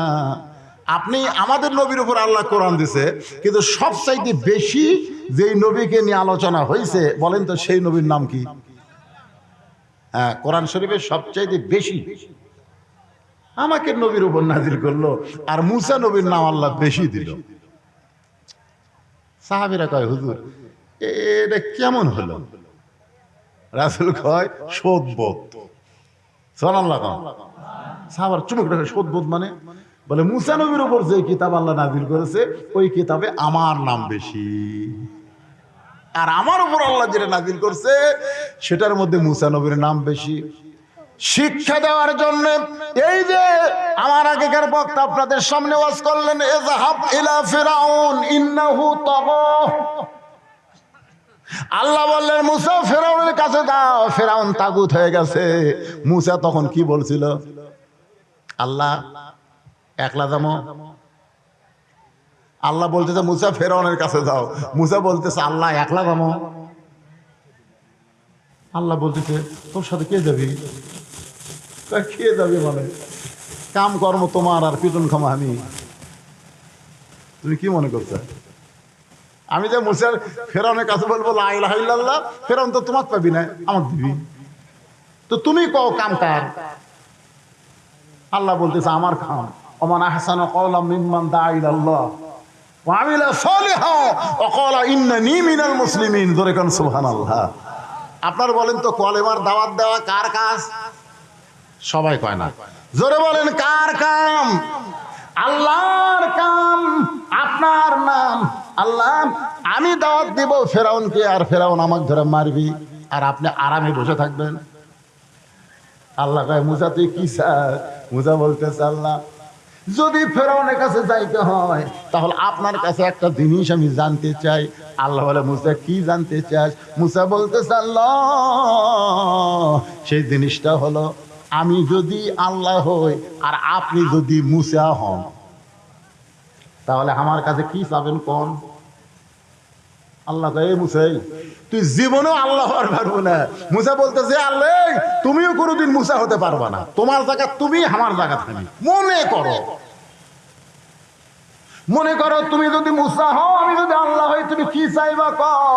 আপনি আমাদের নবীর উপর আল্লাহ কোরআন দিছে, কিন্তু সবচাইতে বেশি যেই নবীকে নিয়ে আলোচনা হয়েছে, বলেন তো সেই নবীর নাম কি? হ্যাঁ, কোরআন শরীফের সবচাইতে বেশি আমাকে নবীর উপর নাজিল করলো, আর মুসা নবীর নাম আল্লাহ বেশি দিল। সাহাবীরা কয়, হুজুর এটা কেমন হলো? রাসূল কয়, সদবোধ। সুবহানাল্লাহ। সাহাবার চুমুক রেখে, সদবোধ মানে? বলে মুসা নবীর উপর যে কিতাব আল্লাহ নাজিল করেছে, ওই কিতাবে আমার নাম বেশি, আর আমার উপর আল্লাহ যেটা নাজিল করছে সেটার মধ্যে মুসা নবীর নাম বেশি। শিক্ষা দেওয়ার জন্য এই যে আমার আগেকার বক্তা আপনাদের সামনে ওয়াজ করলেন, ইযহাব ইলা ফিরাউন ইন্নাহু তাগা। আল্লাহ বললেন, মুসা ফিরাউনের কাছে যাও, ফিরাউন তাগুত হয়ে গেছে। মুসা তখন কি বলছিল? আল্লাহ একলা যাবো। আল্লাহ বলতেছে মুসা ফিরাউনের কাছে যাও। মুসা বলতেছে আল্লাহ একলা যাবো। আল্লাহ বলতেছে তোর সাথে কে যাবি? কে যাবি মানে? কাম কর্ম তোমার আর পিটন খামা আমি। তুমি কি মনে করছো আমি যে মুসার ফেরাউনের কাছে বলবো লা ইলাহা ইল্লাল্লাহ, ফেরাউন তো তোমাকে পাবি না, আমার দিবি তো? তুমি কও কাম কার? আল্লাহ বলতেছে আমার খাম। ওমান আহসানু কওলাম মিম্মান দা ইলাল্লাহ ওয়া আমিলা সালিহান ওয়া ক্বালা ইন্নানী মিনাল মুসলিমিন। জোরে কোন সুবহানাল্লাহ। আপনারা বলেন তো, কলেমার দাওয়াত দেওয়া কার কাজ? সবাই কয় না। জোরে বলেন কার কাম? আল্লাহর কাম। আপনার নাম আল্লাহ, আমি দাওয়াত দিব ফেরাউনকে, আর ফেরাউন আমাকে ধরে মারবি, আর আপনি আরামে বসে থাকবেন। আল্লাহ কয় মুসা তুই কি চাস? মুসা বলতেছে আল্লাহ যদি ফেরাউনের কাছে যাইতে হয় তাহলে আপনার কাছে একটা জিনিস আমি জানতে চাই। আল্লাহ বলে মুসা কি জানতে চাস? মুসা বলতেছে আল্লাহ সেই জিনিসটা হলো, আমি যদি আল্লাহ হই আর আপনি যদি মুসা হন, তাহলে আমার কাছে কি চাবেন কোন? আল্লাহ কয় মুসাই তুই জীবনেও আল্লাহ হওয়ার পারবো না। মুসা বলতেছে আল্লাহ তুমিও কোনোদিন মুসা হতে পারবা না, তোমার জায়গা তুমি, আমার জায়গা তুমি, মনে করো মনে করো তুমি যদি মুসা হও, আমি যদি আল্লাহ হই, তুমি কি চাইবা কও?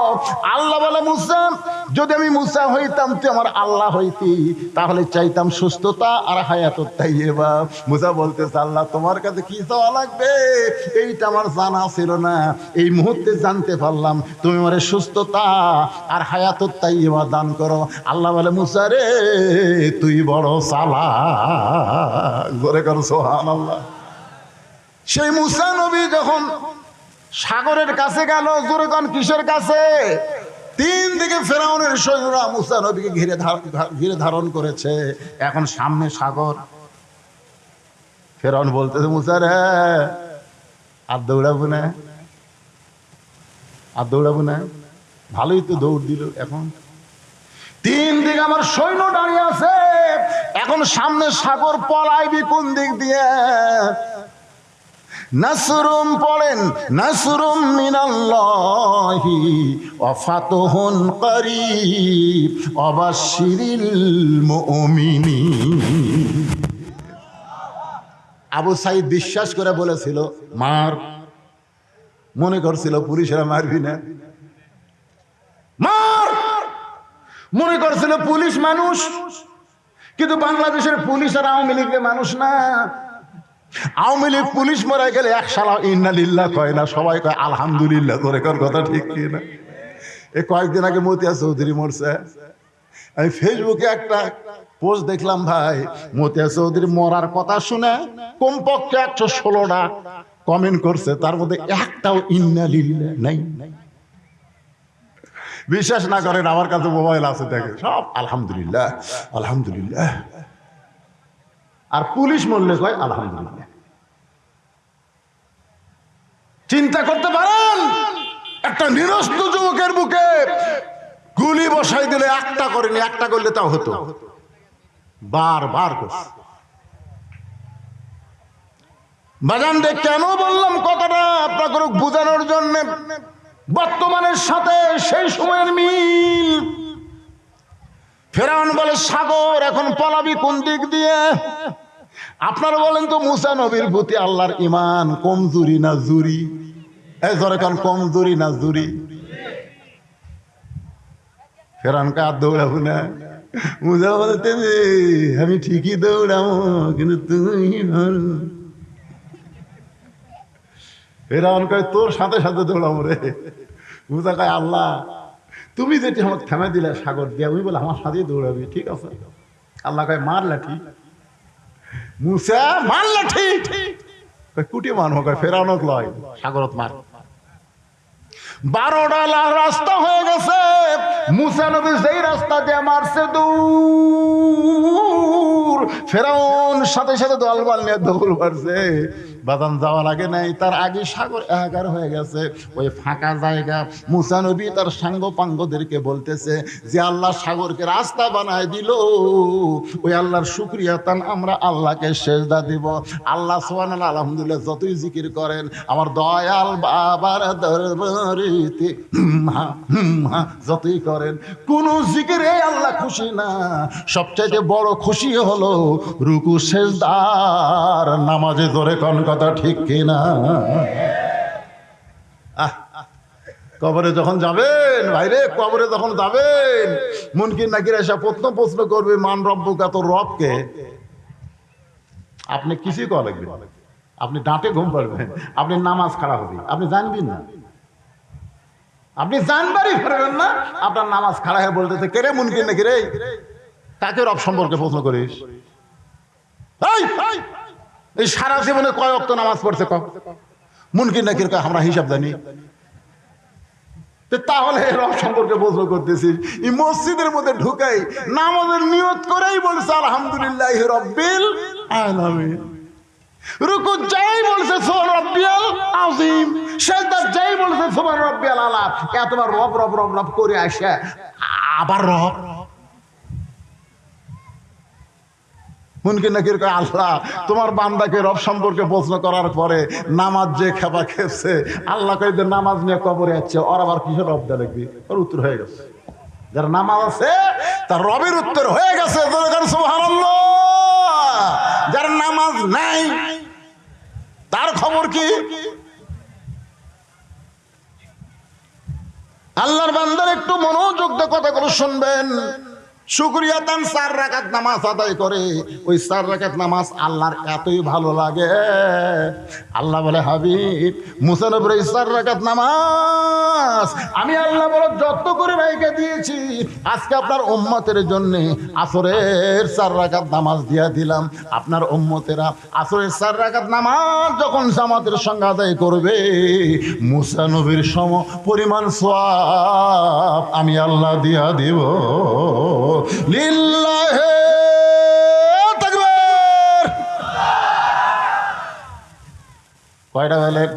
আল্লাহ বলে মুসা, যদি আমি মুসা হইতাম তুই আমার আল্লাহ হইতি, তাহলে চাইতাম সুস্থতা আর হায়াতুত তাইয়্যিবা। মুসা বলতেছে আল্লাহ তোমার কাছে কি চাওয়া লাগবে এইটা আমার জানা ছিল না, এই মুহূর্তে জানতে পারলাম, তুমি আমারে সুস্থতা আর হায়াতুত তাইয়্যিবা দান করো। আল্লাহ বলে মুসা রে তুই বড় চালাক, জোরে কর সুবহানাল্লাহ। সেই মুসা নবী যখন সাগরের কাছে গেল, জোরে কোন কিসের কাছে? তিন দিকে ফেরাউনের সৈন্যরা মুসা নবীকে ঘিরে ধারণ করেছে, এখন সামনে সাগর। ফেরাউন বলতেছে মুসা রে আর দৌড়াবো না, আর দৌড়াবো না, ভালোই তো দৌড় দিল। এখন তিন দিকে আমার সৈন্য দাঁড়িয়ে আছে, এখন সামনে সাগর, পলাইবি কোন দিক দিয়ে? নাসরুম পড়েন, নাসরুম মিনাল্লাহি ওয়া ফাতহুন করিব ওয়া বাশশিরিল মুমিনিন। আবু সাইদ বিশ্বাস করে বলেছিল মার, মনে করছিল পুলিশেরা মারবি না, মার মনে করছিল পুলিশ মানুষ, কিন্তু বাংলাদেশের পুলিশ আর আওয়ামী লীগের মানুষ না। আওয়ামী লীগ পুলিশ মরে গেলে এক সালা ইন্না লিল্লাহ কয় না, সবাই কয় আলহামদুলিল্লাহ। তোর কথা ঠিক কি না? এই কয়েকদিন আগে মতিয়া চৌধুরী মরছে, আমি ফেসবুকে একটা পোস্ট দেখলাম ভাই, মতিয়া চৌধুরী মরার কথা শুনে কমপক্ষে 116টা কমেন্ট করছে, তার মধ্যে একটাও ইন্না লিল্লাহ নাই। বিশ্বাস না করেন, আমার কাছে মোবাইল আছে, দেখে সব আলহামদুলিল্লাহ আলহামদুলিল্লাহ। আর পুলিশ মরলে কয় আলহামদুলিল্লাহ। চিন্তা করতে পারেন, একটা নিরস্ত যুবকের বুকে গুলি বসাই দিলে একটা করেনি, একটা করলে তাও হতো, বারবার করছে। বাজান রে কেন বললাম কথাটা আপনাকে বোঝানোর জন্য, বর্তমানের সাথে সেই সময়ের মিল। ফেরাউন বলে সাগর, এখন পলাবি কোন দিক দিয়ে? আপনারা বলেন তো মুসা নবীর প্রতি আল্লাহর ঈমান কমজোরি না জুরি? এই ধরে কারণ কমজোরি না জুরি? ফেরাউন কা দৌড়াবো না, মুসা বলতে আমি ঠিকই দৌড়াবো কিন্তু তুমি ভালো। ফেরাউন কয় তোর সাথে সাথে দৌড়াবো রে। মুসা কয় আল্লাহ তুমি যেটি আমাকে থেমে দিলে সাগর দিয়া, ওই বলে আমার সাথে দৌড়াবি, ঠিক আছে। আল্লাহ কয় মার লাঠি, মুসা মার লাঠি, কুটি মানব কয় ফেরাউনক লয়, সাগরত মার। 12টা রাস্তা হয়ে গেছে, মুসা নবী যেই রাস্তা দিয়ে মারছে দূর, ফেরাউন সাথে সাথে দলবল নিয়ে দৌড় মারছে। বাদান যাওয়া লাগে নাই, তার আগে সাগর একাকার হয়ে গেছে। ওই ফাঁকা জায়গা মুসা নবী তার সাঙ্গ পাঙ্গদেরকে বলতেছে যে আল্লাহ সাগরকে রাস্তা বানায় দিল, ওই আল্লাহর শুকরিয়া তান আমরা আল্লাহকে সেজদা দিব। আল্লাহ সুবহানাল্লাহ আলহামদুলিল্লাহ যতই জিকির করেন, আমার দয়াল বাবার দরবারেতে যতই করেন, কোন জিকিরে আল্লাহ খুশি না। সবচাইতে বড় খুশি হলো রুকু সেজদার নামাজে। ধরে কোন কথা ঠিক কিনা? কবরে যখন যাবেন ভাইরে, কবরে যখন যাবেন, মুনকির নাকির এসে প্রশ্ন করবে মান রব্বুকা, তোর রবকে। আপনি কিছুই করা লাগবে, আপনি ডাঁটে ঘুম পাড়বেন, আপনি নামাজ খাড়া হবে, আপনি জানবেন না, আপনি জানবারই পারবেন না। আপনার নামাজ খাড়া হয়ে বলতেছে কে রে মুনকির নাকির, কাকে রব সম্পর্কে প্রশ্ন করিস? এই সারা জীবনে কয় ওয়াক্ত নামাজ পড়ছে মুনকির নাকির? আমরা হিসাব জানি। তাহলে রব সম্পর্কে প্রশ্ন করতেছিস? এই মসজিদের মধ্যে ঢুকাই নামাজের নিয়ত করেই বলছে আলহামদুলিল্লাহ রব্বিল আলামিন। রুকু যাই বলছে সুবহান রাব্বিয়াল আযীম, সিজদা যাই বলছে সুবহান রাব্বিয়াল আলা। এতবার রব রব রব রব করে আসে আবার রব। মুনকির নাকির কয় আল্লাহ তোমার বান্দাকে রব সম্পর্কে প্রশ্ন করার পরে নামাজ যে খেপা খেপছে, আল্লাহ কয় যে নামাজ নিয়ে কবরে যাচ্ছে, ওর আবার কিসের রব দেয়া লাগবে? ওর উত্তর হয়ে গেছে। যার নামাজ আছে তার রবের উত্তর হয়ে গেছে, সুবহানাল্লাহ। যার নামাজ নাই তার খবর কি? আল্লাহর বান্দার একটু মনোযোগ দিয়ে কথাগুলো শুনবেন। শুকরিয়া তান 4 রাকাত নামাজ আদায় করে, ওই 4 রাকাত নামাজ আল্লাহর এতই ভালো লাগে, আল্লাহ বলে হাবিব মুসা নবীর 4 রাকাত নামাজ আমি আল্লাহ বলে যত করে ভাইকে দিয়েছি, আজকে আপনার উম্মতের জন্য আসরের 4 রাকাত নামাজ দিয়া দিলাম। আপনার উম্মতেরা আসরের 4 রাকাত নামাজ যখন জামাতের সঙ্গে আদায় করবে, মুসা নবীর সম পরিমাণ সওয়াব আমি আল্লাহ দিয়া দিব। লিল্লাহে তাকবীর। কয়টা গেলেন?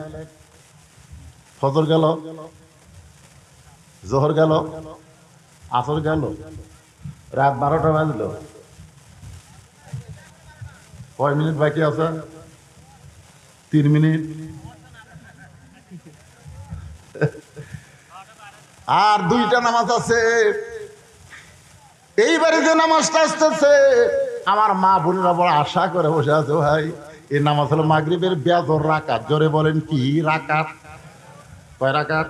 ফজর গেল, জোহর গেল, আসর গেল, রাত 12টা বাজলো। কয় মিনিট বাকি আছে? 3 মিনিট। আর 2টা নামাজ আছে। এইবারে যে নামাজটা আসতেছে, আমার মা বোনেরা বড় আশা করে বসে আছে, ভাই এই নামাজ হলো মাগরিবের বেজর রাকাত। জোরে বলেন কি রাকাত? কয় রাকাত?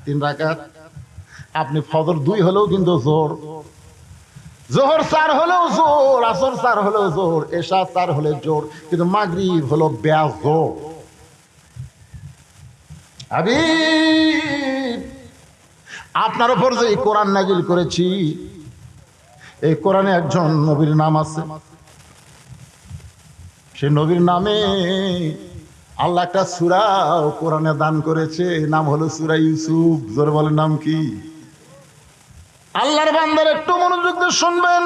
3 রাকাত। আপনি ফজর 2 হলেও কিন্তু জোর, জোহর 4 হলেও জোর, আসর 4 হলেও জোর, এশা 4 হলে জোর, কিন্তু মাগরিব হলো বেজোর। হাবিব আপনার উপর যে কোরআন নাজিল করেছি, এই কোরআনে একজন নবীর নাম আছে। সে নবীর নামে আল্লাহ একটা সূরা কোরআনে দান করেছে, নাম হলো সূরা ইউসুফ। জোরে বলেন নাম কি? আল্লাহর বান্দার একটু মনোযোগ দিয়ে শুনবেন।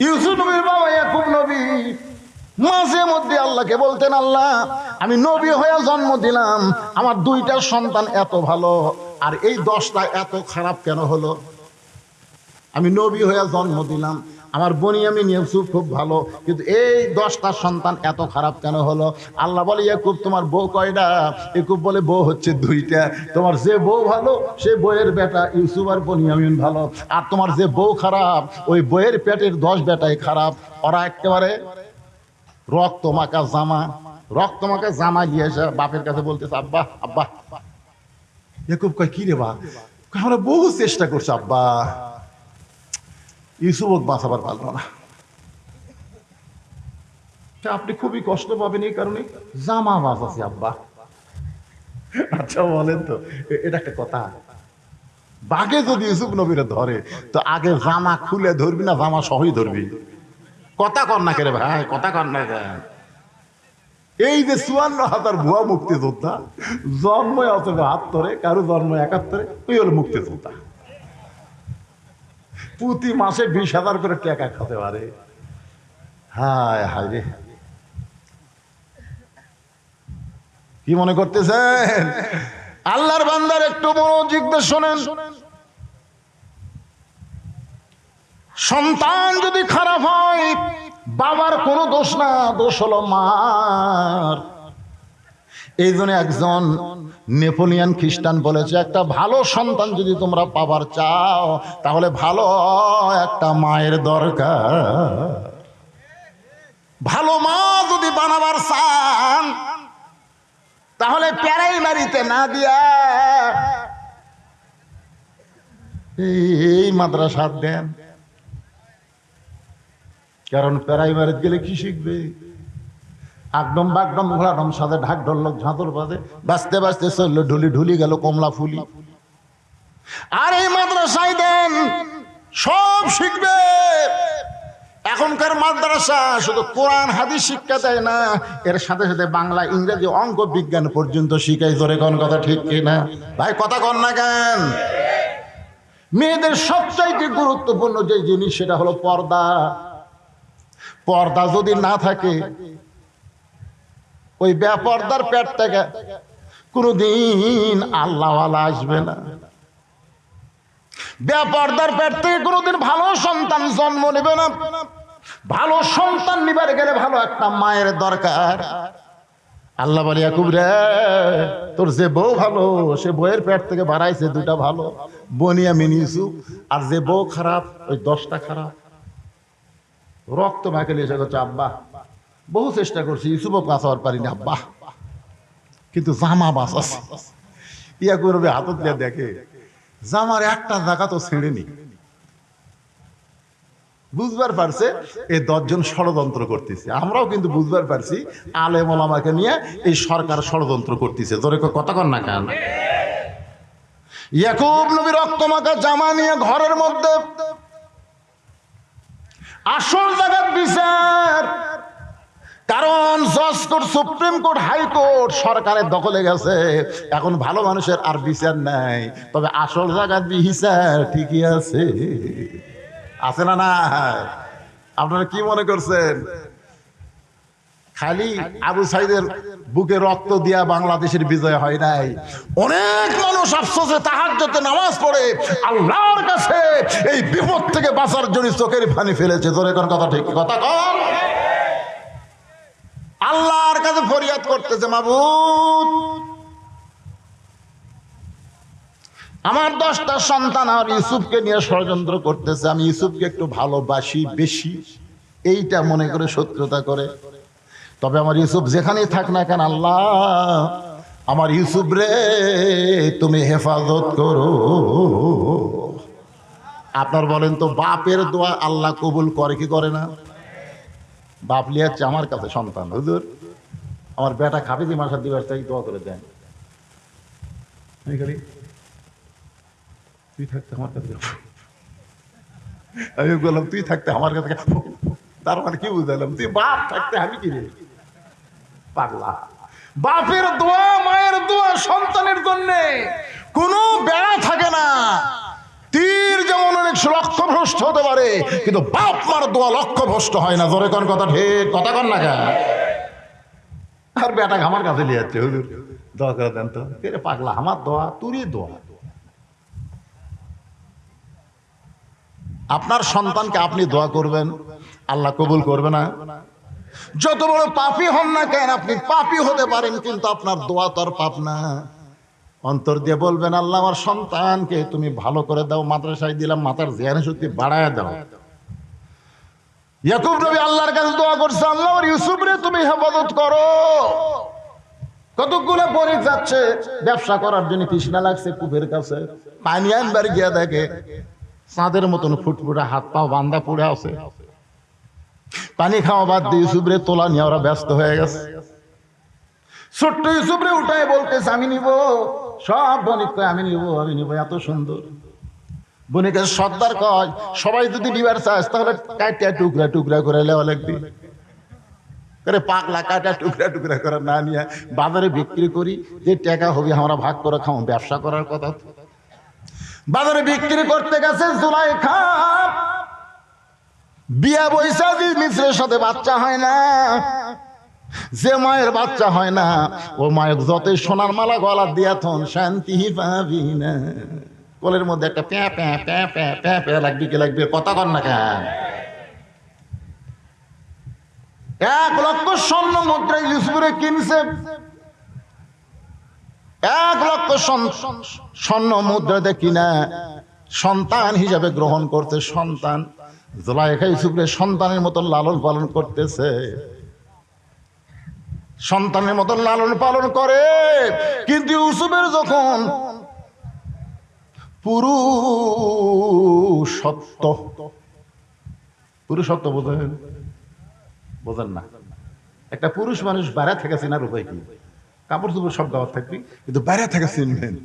ইউসুফ নবীর বাবা ইয়াকুব নবী মাঝে মধ্যে আল্লাহকে বলতেন, আল্লাহ আমি নবী হয়ে জন্ম দিলাম, আমার 2টা সন্তান এত ভালো, আর এই 10টা এত খারাপ কেন হলো? আমি নবী হয়ে জন্ম দিলাম, আমার বনিয়ামিন ইউসুফ খুব ভালো, কিন্তু এই 10টা সন্তান এত খারাপ কেন হলো? আল্লাহ বলে, ইয়াকুব তোমার বউ কয়টা? ইয়াকুব বলে, বউ হচ্ছে 2টা। তোমার যে বউ ভালো সে বউয়ের বেটা ইউসুফ আর বনিয়ামিন ভালো, আর তোমার যে বউ খারাপ ওই বউয়ের পেটের 10 বেটাই খারাপ। ওরা একেবারে রক্ত মাখা জামা, রক্ত মাখা জামা নিয়ে এসে বাপের কাছে বলতেছে, আব্বা আব্বা। ইয়াকুব কয়, কি রে বা? আমরা বহু চেষ্টা করছি আব্বা, ইউসুফ বাঁচাবার পারল না। আপনি খুবই কষ্ট পাবেন এই কারণে, জামা বাঁচাছি আব্বা। আচ্ছা বলেন তো, এটা একটা কথা? বাঘে যদি ইউসুফ নবীরে ধরে তো আগে জামা খুলে ধরবি না জামা সহই ধরবি? কথা কর না কেরে ভাই, কথা কর না কেন? এই যে 54,000 ভুয়া মুক্তিযোদ্ধা জন্ম আছে 72, কারো জন্ম 71, ওই হলো মুক্তিযোদ্ধা। প্রতি মাসে 20,000 করে টাকা খেতে পারে। হায় হায় রে, কি মনে করতেছেন? আল্লাহর বান্দার একটু মনোযোগ দিয়ে শোনেন। সন্তান যদি খারাপ হয় বাবার কোনো দোষ না, দোষ হলো মার। এই জন্য একজন নেপোলিয়ান খ্রিস্টান বলেছে, একটা ভালো সন্তান যদি তোমরা পাবার চাও তাহলে ভালো একটা মায়ের দরকার। ভালো মা যদি বানাবার চান তাহলে প্রাইমারিতে না দিয়া এই মাদ্রাসা দেন। কারণ প্রাইমারিতে গেলে কি শিখবে? একদম বাগদম ঘোড়াডম সাথে ঢাক ঢোলক ঝাঁতর বাজে, বাঁচতে বাঁচতে চললো ঢুলি ঢুলি গেল কমলা ফুলি। আর এই মাদ্রাসায় দেন সব শিখবে। এখনকার মাদ্রাসা শুধু কোরআন হাদিস শিক্ষা দেয় না, এর সাথে সাথে বাংলা ইংরেজি অঙ্ক বিজ্ঞান পর্যন্ত শিখাই। জোরে কোন কথা ঠিক কিনা ভাই? কথা কন না কেন? মেয়েদের সবচাইতে গুরুত্বপূর্ণ যে জিনিস সেটা হলো পর্দা। পর্দা যদি না থাকে ওই বেপর্দার পেট থেকে কোনদিন আল্লাহওয়ালা আসবে না। বেপর্দার পেট থেকে কোনদিন ভালো সন্তান জন্ম নেবে না। ভালো সন্তান নিবার গেলে ভালো একটা মায়ের দরকার। আল্লাহ বলে, ইয়াকুব রে তোর যে বউ ভালো সে বউয়ের পেট থেকে বাড়াইছে 2টা ভালো, বনিয়ামিন ইউসুফ। আর যে বউ খারাপ ওই 10টা খারাপ। রক্ত মাকে এসে করছে, আব্বা বহু চেষ্টা করছি ইউসুফও বাঁচাবার পারিনি আব্বা, কিন্তু জামা বাঁচাছি। ইয়া করবে হাতত দিয়ে দেখে জামার একটা জায়গা তো ছেড়েনি। বুঝবার পারছে এই 10 জন ষড়যন্ত্র করতেছে। আমরাও কিন্তু বুঝবার পারছি আলেম ওলামাকে নিয়ে এই সরকার ষড়যন্ত্র করতেছে। জোরে কথা কন না কেন? ইয়াকুব নবী রক্তমাখা জামা নিয়ে ঘরের মধ্যে আসল জায়গার বিচার, কারণ জজ কোর্ট, সুপ্রিম কোর্ট, হাইকোর্ট সরকারের দখলে গেছে। এখন ভালো মানুষের আর বিচার নাই, তবে আসল জায়গার বিচার ঠিকই আছে। আছে না? না আপনারা কি মনে করছেন খালি আবু সাইদের বুকে রক্ত দিয়া বাংলাদেশের বিজয় হয় নাই? অনেক মানুষ আফসোসে তাহাজ্জুদে নামাজ পড়ে আল্লাহর কাছে এই বিপদ থেকে বাঁচার জন্য চোখের পানি ফেলেছে। জোরে কোন কথা, ঠিক কথা কর। আল্লাহর কাছে ফরিয়াদ করতেছে, মাবুদ আমার 10টা সন্তান আর ইউসুফকে নিয়ে ষড়যন্ত্র করতেছে, আমি ইউসুফকে একটু ভালোবাসি বেশি, এইটা মনে করে শত্রুতা করে। তবে আমার ইউসুফ যেখানেই থাক না কেন, আল্লাহ আমার ইউসুফ রে তুমি হেফাজত করো। আপনার বলেন তো বাপের দোয়া আল্লাহ কবুল করে কি করে না? বাপ লিয়াচ্ছে আমার কাছে সন্তান, হুজুর আমার বেটা খাবে যে মাসার দিবার চাই, দোয়া করে দেন। তুই থাকতে আমার কাছে, আমি বললাম তুই থাকতে আমার কাছে, তার মানে কি বুঝালাম? তুই বাপ থাকতে আমি কি রে পাগলা? বাপের দোয়া, মায়ের দোয়া সন্তানের জন্য কোনো বেড়া থাকে না। তীর যেমন অনেক লক্ষ্যভ্রষ্ট হতে পারে, কিন্তু বাপ মার দোয়া লক্ষ্যভ্রষ্ট হয় না। জোরে কোন কথা, ঠিক কথা কন না কেন? আর বেটা আমার কাছে নিয়ে যাচ্ছে, হুজুর দোয়া করে দেন তো। পাগলা, আমার দোয়া তুরই দোয়া। আপনার সন্তানকে আপনি দোয়া করবেন, আল্লাহ কবুল করবে না? যত বড় পাপী হন না কেন, আপনি পাপী হতে পারেন, কিন্তু আপনার দোয়া তো আর পাপ না। অন্তর দিয়ে বলবেন, আল্লাহ আমার সন্তানকে তুমি ভালো করে দাও, মাদ্রাসায় দিলাম, মাথার জ্ঞানের শক্তি বাড়ায় দাও। ইয়াকুব নবী আল্লাহর কাছে দোয়া করছে, আল্লাহ আমার ইউসুফ রে তুমি হেফাজত করো। কতগুলো বণিক যাচ্ছে ব্যবসা করার জন্য, তৃষ্ণা লাগছে কূপের কাছে, পানি আনবার গিয়া দেখে চাঁদের মতন ফুটফুটে, হাত পা বান্ধা পড়ে আছে। পানি খাওয়া বাদ দিয়ে ইউসুফরে তোলা নিয়ে ওরা ব্যস্ত হয়ে গেছে। ছোট্ট ইউসুফরে উঠায় বলতেছে, আমি নিব। সব বণিক কয় আমি নিব, আমি নিব, এত সুন্দর। বণিকের সর্দার কয় সবাই যদি নিবার চাস তাহলে কাটা টুকরা টুকরা করে লেওয়া লাগবে। পাগলা, কাটা টুকরা টুকরা করে না নিয়ে বাজারে বিক্রি করি, যে টাকা হবে আমরা ভাগ করে খাও, ব্যবসা করার কথা। বাজারে বিক্রি করতে গেছে জুলাইখা, বিয়া বৈশা মিশ্রের সাথে বাচ্চা হয় না। যে মায়ের বাচ্চা হয় না, ও মায়ের যতই সোনার মালা গলা দিয়া থন শান্তি পাবি না। কোলের মধ্যে একটা প্যা প্যা প্যা প্যা প্যা প্যা লাগবে কি লাগবে, কথা কর না কেন? 1 লক্ষ স্বর্ণ মুদ্রা ইউসুফরে কিনছে, 1 লক্ষ স্বর্ণ মুদ্রা দিয়ে কিনা সন্তান হিসাবে গ্রহণ করতে। সন্তান জুলাইখা ইউসুফরে সন্তানের মতো লালন পালন করতেছে, সন্তানের মতো লালন পালন করে। কিন্তু ইউসুফের যখন পুরুষত্ব বোঝেন? বোঝেন না? একটা পুরুষ মানুষ বাইরে থেকে চেনার উপায় কি? কাপড় চোপড় সব গাওয়ার থাকবি, কিন্তু বাইরে থেকে চিনবেন।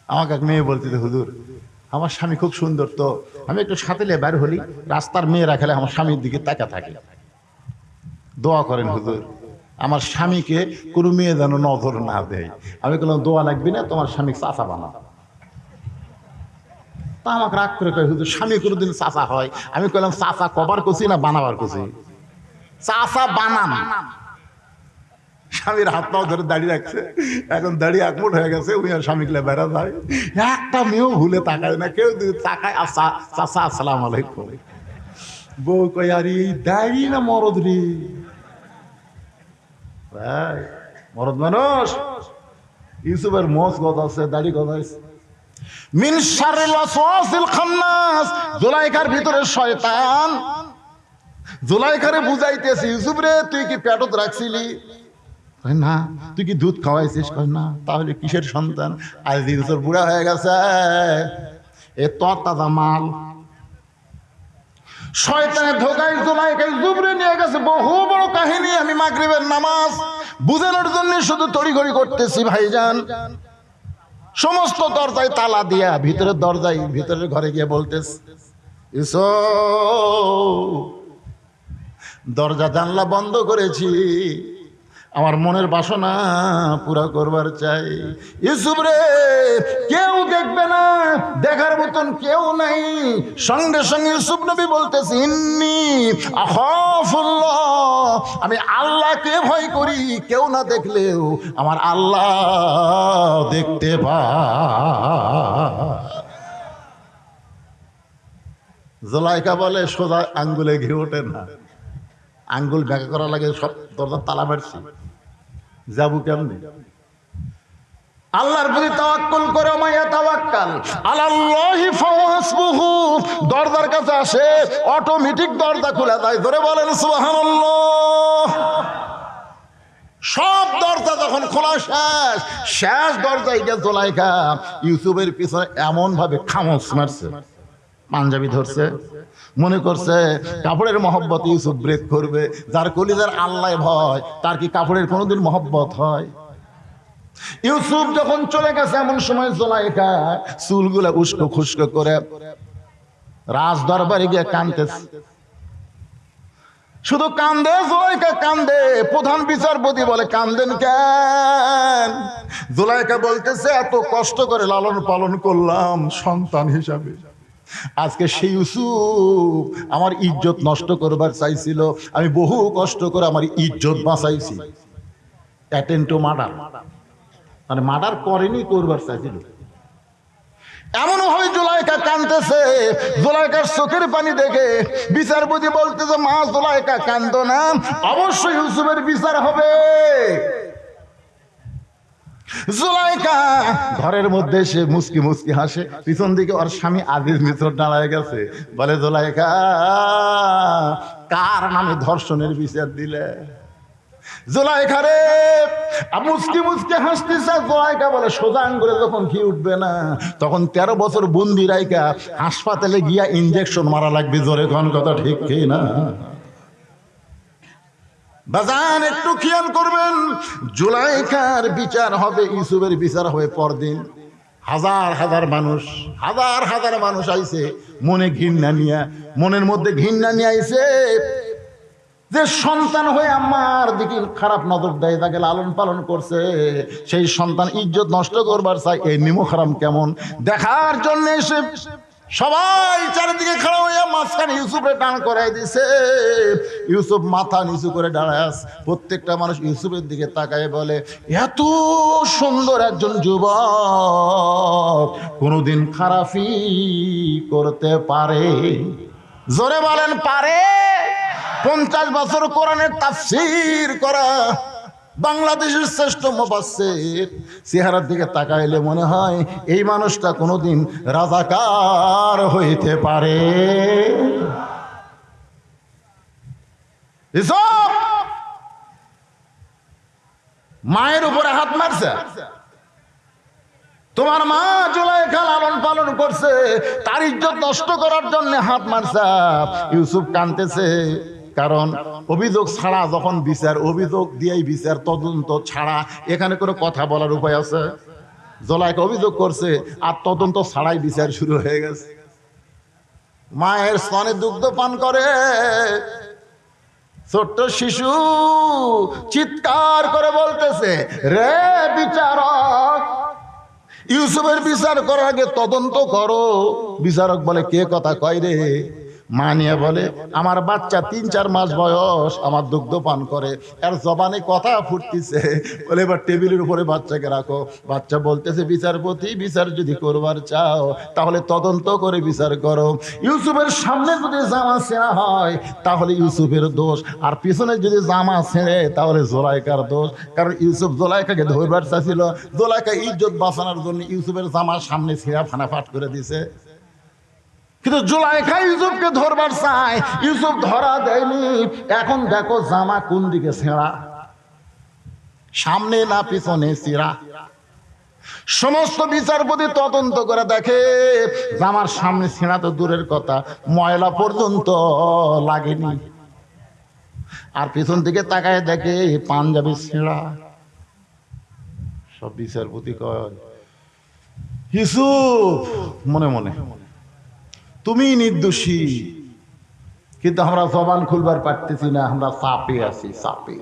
আমাকে এক মেয়ে বলতে, হুজুর আমার স্বামী খুব সুন্দর, তো আমি একটু সাথে বাইর হলি, রাস্তার মেয়েরা খেলে আমার স্বামীর দিকে তাকা থাকে। দোয়া করেন হুজুর আমার স্বামীকে কোনো মেয়ে যেন নজর না দেয়। আমি বললাম দোয়া লাগবে না, তোমার স্বামী চাচা বানা। তা আমাকে রাগ করে কয়, হুজুর স্বামী কোনোদিন চাচা হয়? আমি কইলাম চাচা কবার করছি না বানাবার করছি? চাচা বানান। স্বামীর হাত পাও ধরে দাঁড়িয়ে রাখছে, এখন দাঁড়িয়ে একমুট হয়ে গেছে। উনি আর স্বামী গেলে বেড়া যায়, একটা মেয়েও ভুলে তাকায় না। কেউ যদি তাকায়, চাচা আসসালাম আলাইকুম। বউ কই, আর এই দাঁড়িয়ে না মরদ রে, মরদ মানুষ। ইউসুফের মোজ গদ আছে, দাড়ি গদ আছে। মিন শাররিল ওয়াসওয়াসিল খান্নাস, জুলাইখার ভিতরে শয়তান। জুলাইখারে বুঝাইতেছে, ইউসুফ রে তুই কি পেটত রাখছিলি? না তুই কি দুধ খাওয়াইছিস? না। তাহলে কিসের সন্তান? আজ ইউসুফ বুড়া হয়ে গেছে, এ তরতাজা মাল। শয়তানের ধোকায় জুলাইখাকে জুবরে নিয়ে গেছে। বহু বড় কাহিনী, আমি মাগরিবের নামাজ বুঝানোর জন্য শুধু তড়িঘড়ি করতেছি ভাইজান। সমস্ত দরজায় তালা দিয়া ভিতরের দরজায় ভিতরের ঘরে গিয়ে বলতেছে, ইউসুফ দরজা জানলা বন্ধ করেছি, আমার মনের বাসনা পুরা করবার চাই। ইউসুফ রে, কেউ দেখবে না, দেখার মতন কেউ নাই। সঙ্গে সঙ্গে ইউসুফ নবী বলতেছে, ইন্নী আখাফুল্লাহ, আমি আল্লাহকে ভয় করি, কেউ না দেখলেও আমার আল্লাহ দেখতে পায়। জুলাইখা বলে, সোজা আঙ্গুলে ঘি ওঠে না, আঙ্গুল ব্যাখ্যা করা লাগে, সব দরজা তালা মারছি, যাবো কেমনি? আল্লাহর প্রতি তাওয়াক্কুল করে, মাইয়া তাওয়াক্কাল আলাল্লাহি ফাওয়াসবুহু, দরজার কাছে আসে অটোমেটিক দরজা খুলে যায়। ধরে বলেন সুবহানাল্লাহ। সব দরজা যখন খোলা শেষ, শেষ দরজায় গিয়ে জুলাইখা ইউসুফের পিছনে এমন ভাবে খামোশ মারছে, পাঞ্জাবি ধরছে, মনে করছে কাপড়ের মহব্বত ইউসুফ ব্রেক করবে। যার কলিজার আল্লাহ ভয়, তার কি কাপড়ের কোনোদিন মহব্বত হয়? ইউসুফ যখন চলে গেছে, এমন সময় জুলাইখা চুলগুলা উস্কো খুস্কো করে রাজ দরবারে গিয়ে কাঁদতেছে। শুধু কান্দে জুলাইখা, কান্দে। প্রধান বিচারপতি বলে, কান্দেন কেন? জুলাইখা বলতেছে, এত কষ্ট করে লালন পালন করলাম সন্তান হিসাবে, আজকে সেই ইউসুফ আমার ইজ্জত নষ্ট করবার চাইছিল, আমি বহু কষ্ট করে আমার ইজ্জত বাঁচাইছি। অ্যাটেন্ড টু মার্ডার, মানে মার্ডার করেনি, করবার চাইছিল। এমন হয় জুলাইখা কাঁদতেছে। জুলাইখার চোখের পানি দেখে বিচারপতি বলতেছে, মা জুলাইখা কাঁদো না, অবশ্যই ইউসুফের বিচার হবে। জুলাইখা ঘরের মধ্যে সে মুস্কি মুস্কি হাসে, পিছন দিকে ওর স্বামী আজিজ মিত্র দাঁড়ায় গেছে। বলে, জুলাইখা কার নামে ধর্ষণের বিচার দিলে? জুলাইখা রে মুস্কি মুস্কি হাসতেছে। জুলাইখা বলে, সোজা আঙ্গুলে যখন ঘি উঠবে না, তখন 13 বছর বন্দি রাইখা হাসপাতালে গিয়া ইনজেকশন মারা লাগবে। জোরে কোন কথা ঠিক কি না? বাজান একটু খেয়াল করবেন, জুলাইখার বিচার হবে, ইউসুফের বিচার হবে পরদিন। হাজার হাজার মানুষ, হাজার হাজার মানুষ আইছে মনে ঘৃণা নিয়া, মনের মধ্যে ঘৃণা নিয়ে আইছে যে সন্তান হয়ে আমার দিকে খারাপ নজর দেয়, তাকে লালন পালন করছে, সেই সন্তান ইজ্জত নষ্ট করবার চাই। এই নিমক হারাম কেমন দেখার জন্য এসে সবাই চারিদিকে খাড়া হইয়া মাঝখানে ইউসুফের টান করাই দিছে। ইউসুফ মাথা নিচু করে দাঁড়ায় আছে। প্রত্যেকটা মানুষ ইউসুফের দিকে তাকায় বলে, এত সুন্দর একজন যুবক কোনোদিন খারাপি করতে পারে? জোরে বলেন, পারে? 50 বছর কোরআনের তাফসীর করা বাংলাদেশের শ্রেষ্ঠ মুফাসসির, চেহারার দিকে তাকাইলে মনে হয় এই মানুষটা কোনোদিন রাজাকার হইতে পারে। মায়ের উপরে হাত মারছে, তোমার মা জুলাইখা লালন পালন করছে, তার ইজ্জত নষ্ট করার জন্য হাত মারছে। ইউসুফ কাঁদতেছে, কারণ অভিযোগ ছাড়া যখন বিচার, অভিযোগ দিয়েই বিচার, তদন্ত ছাড়া এখানে কোনো কথা বলার উপায় আছে? জুলাইখা অভিযোগ করছে আর তদন্ত ছাড়াই বিচার শুরু হয়ে গেছে। মায়ের স্তনে দুগ্ধ পান করে ছোট্ট শিশু চিৎকার করে বলতেছে, রে বিচারক, ইউসুফের বিচার করার আগে তদন্ত করো। বিচারক বলে, কে কথা কয় রে? মা নিয়ে বলে, আমার বাচ্চা 3-4 মাস বয়স, আমার দুগ্ধ পান করে, এর জবানে কথা ফুটতেছে। বলে, এবার টেবিলের উপরে বাচ্চাকে রাখো। বাচ্চা বলতেছে, বিচারপতি, বিচার যদি করবার চাও তাহলে তদন্ত করে বিচার করো। ইউসুফের সামনে যদি জামা ছেঁড়া হয় তাহলে ইউসুফের দোষ, আর পিছনে যদি জামা ছেঁড়ে তাহলে জুলাইখার দোষ। কারণ ইউসুফ জুলাইখাকে ধরবার চাইছিল, জুলাইখা ইজ্জত বাঁচানোর জন্য ইউসুফের জামার সামনে ছেঁড়া ফানাফাট করে দিছে। কিন্তু জুলাইখা ইউসুফকে ধরবার চায়, ইউসুফ ধরা দেয়নি। এখন দেখো জামা কোন দিকে ছেঁড়া। সামনে না পিছনে সিরা। সমস্ত বিচারপতি তদন্ত করে দেখে যে আমার সামনে ছিঁড়া তো দূরের কথা, ময়লা পর্যন্ত লাগেনি। আর পিছন থেকে তাকায় দেখে পাঞ্জাবি ছিঁড়া। সব বিচারপতি কয়, ইউসুফ মনে মনে তুমি নির্দোষী, কিন্তু আমরা জবান খুলবার পারতেছি না, আমরা চাপে আছি। চাপে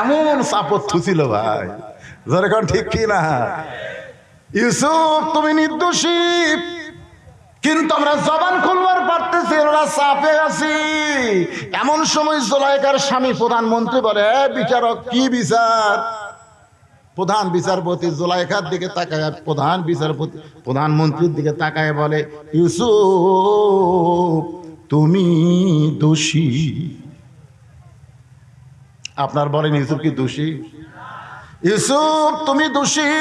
এমন চাপত ছিল ভাই, যেরকম ঠিক কি না? ইউসুফ তুমি নির্দোষী, কিন্তু আমরা জবান খুলবার পারতেছি, আমরা চাপে আছি। এমন সময় জুলাইখার স্বামী প্রধানমন্ত্রী বলে, বিচারক কি বিচার? প্রধান বিচারপতি জুলাইখার দিকে তাকায়, প্রধানমন্ত্রীর দিকে তাকায় বলে, ইউসুফ তুমি দোষী। আপনার বলেন ইউসুফ কি দোষী? ইউসুফ তুমি দোষী,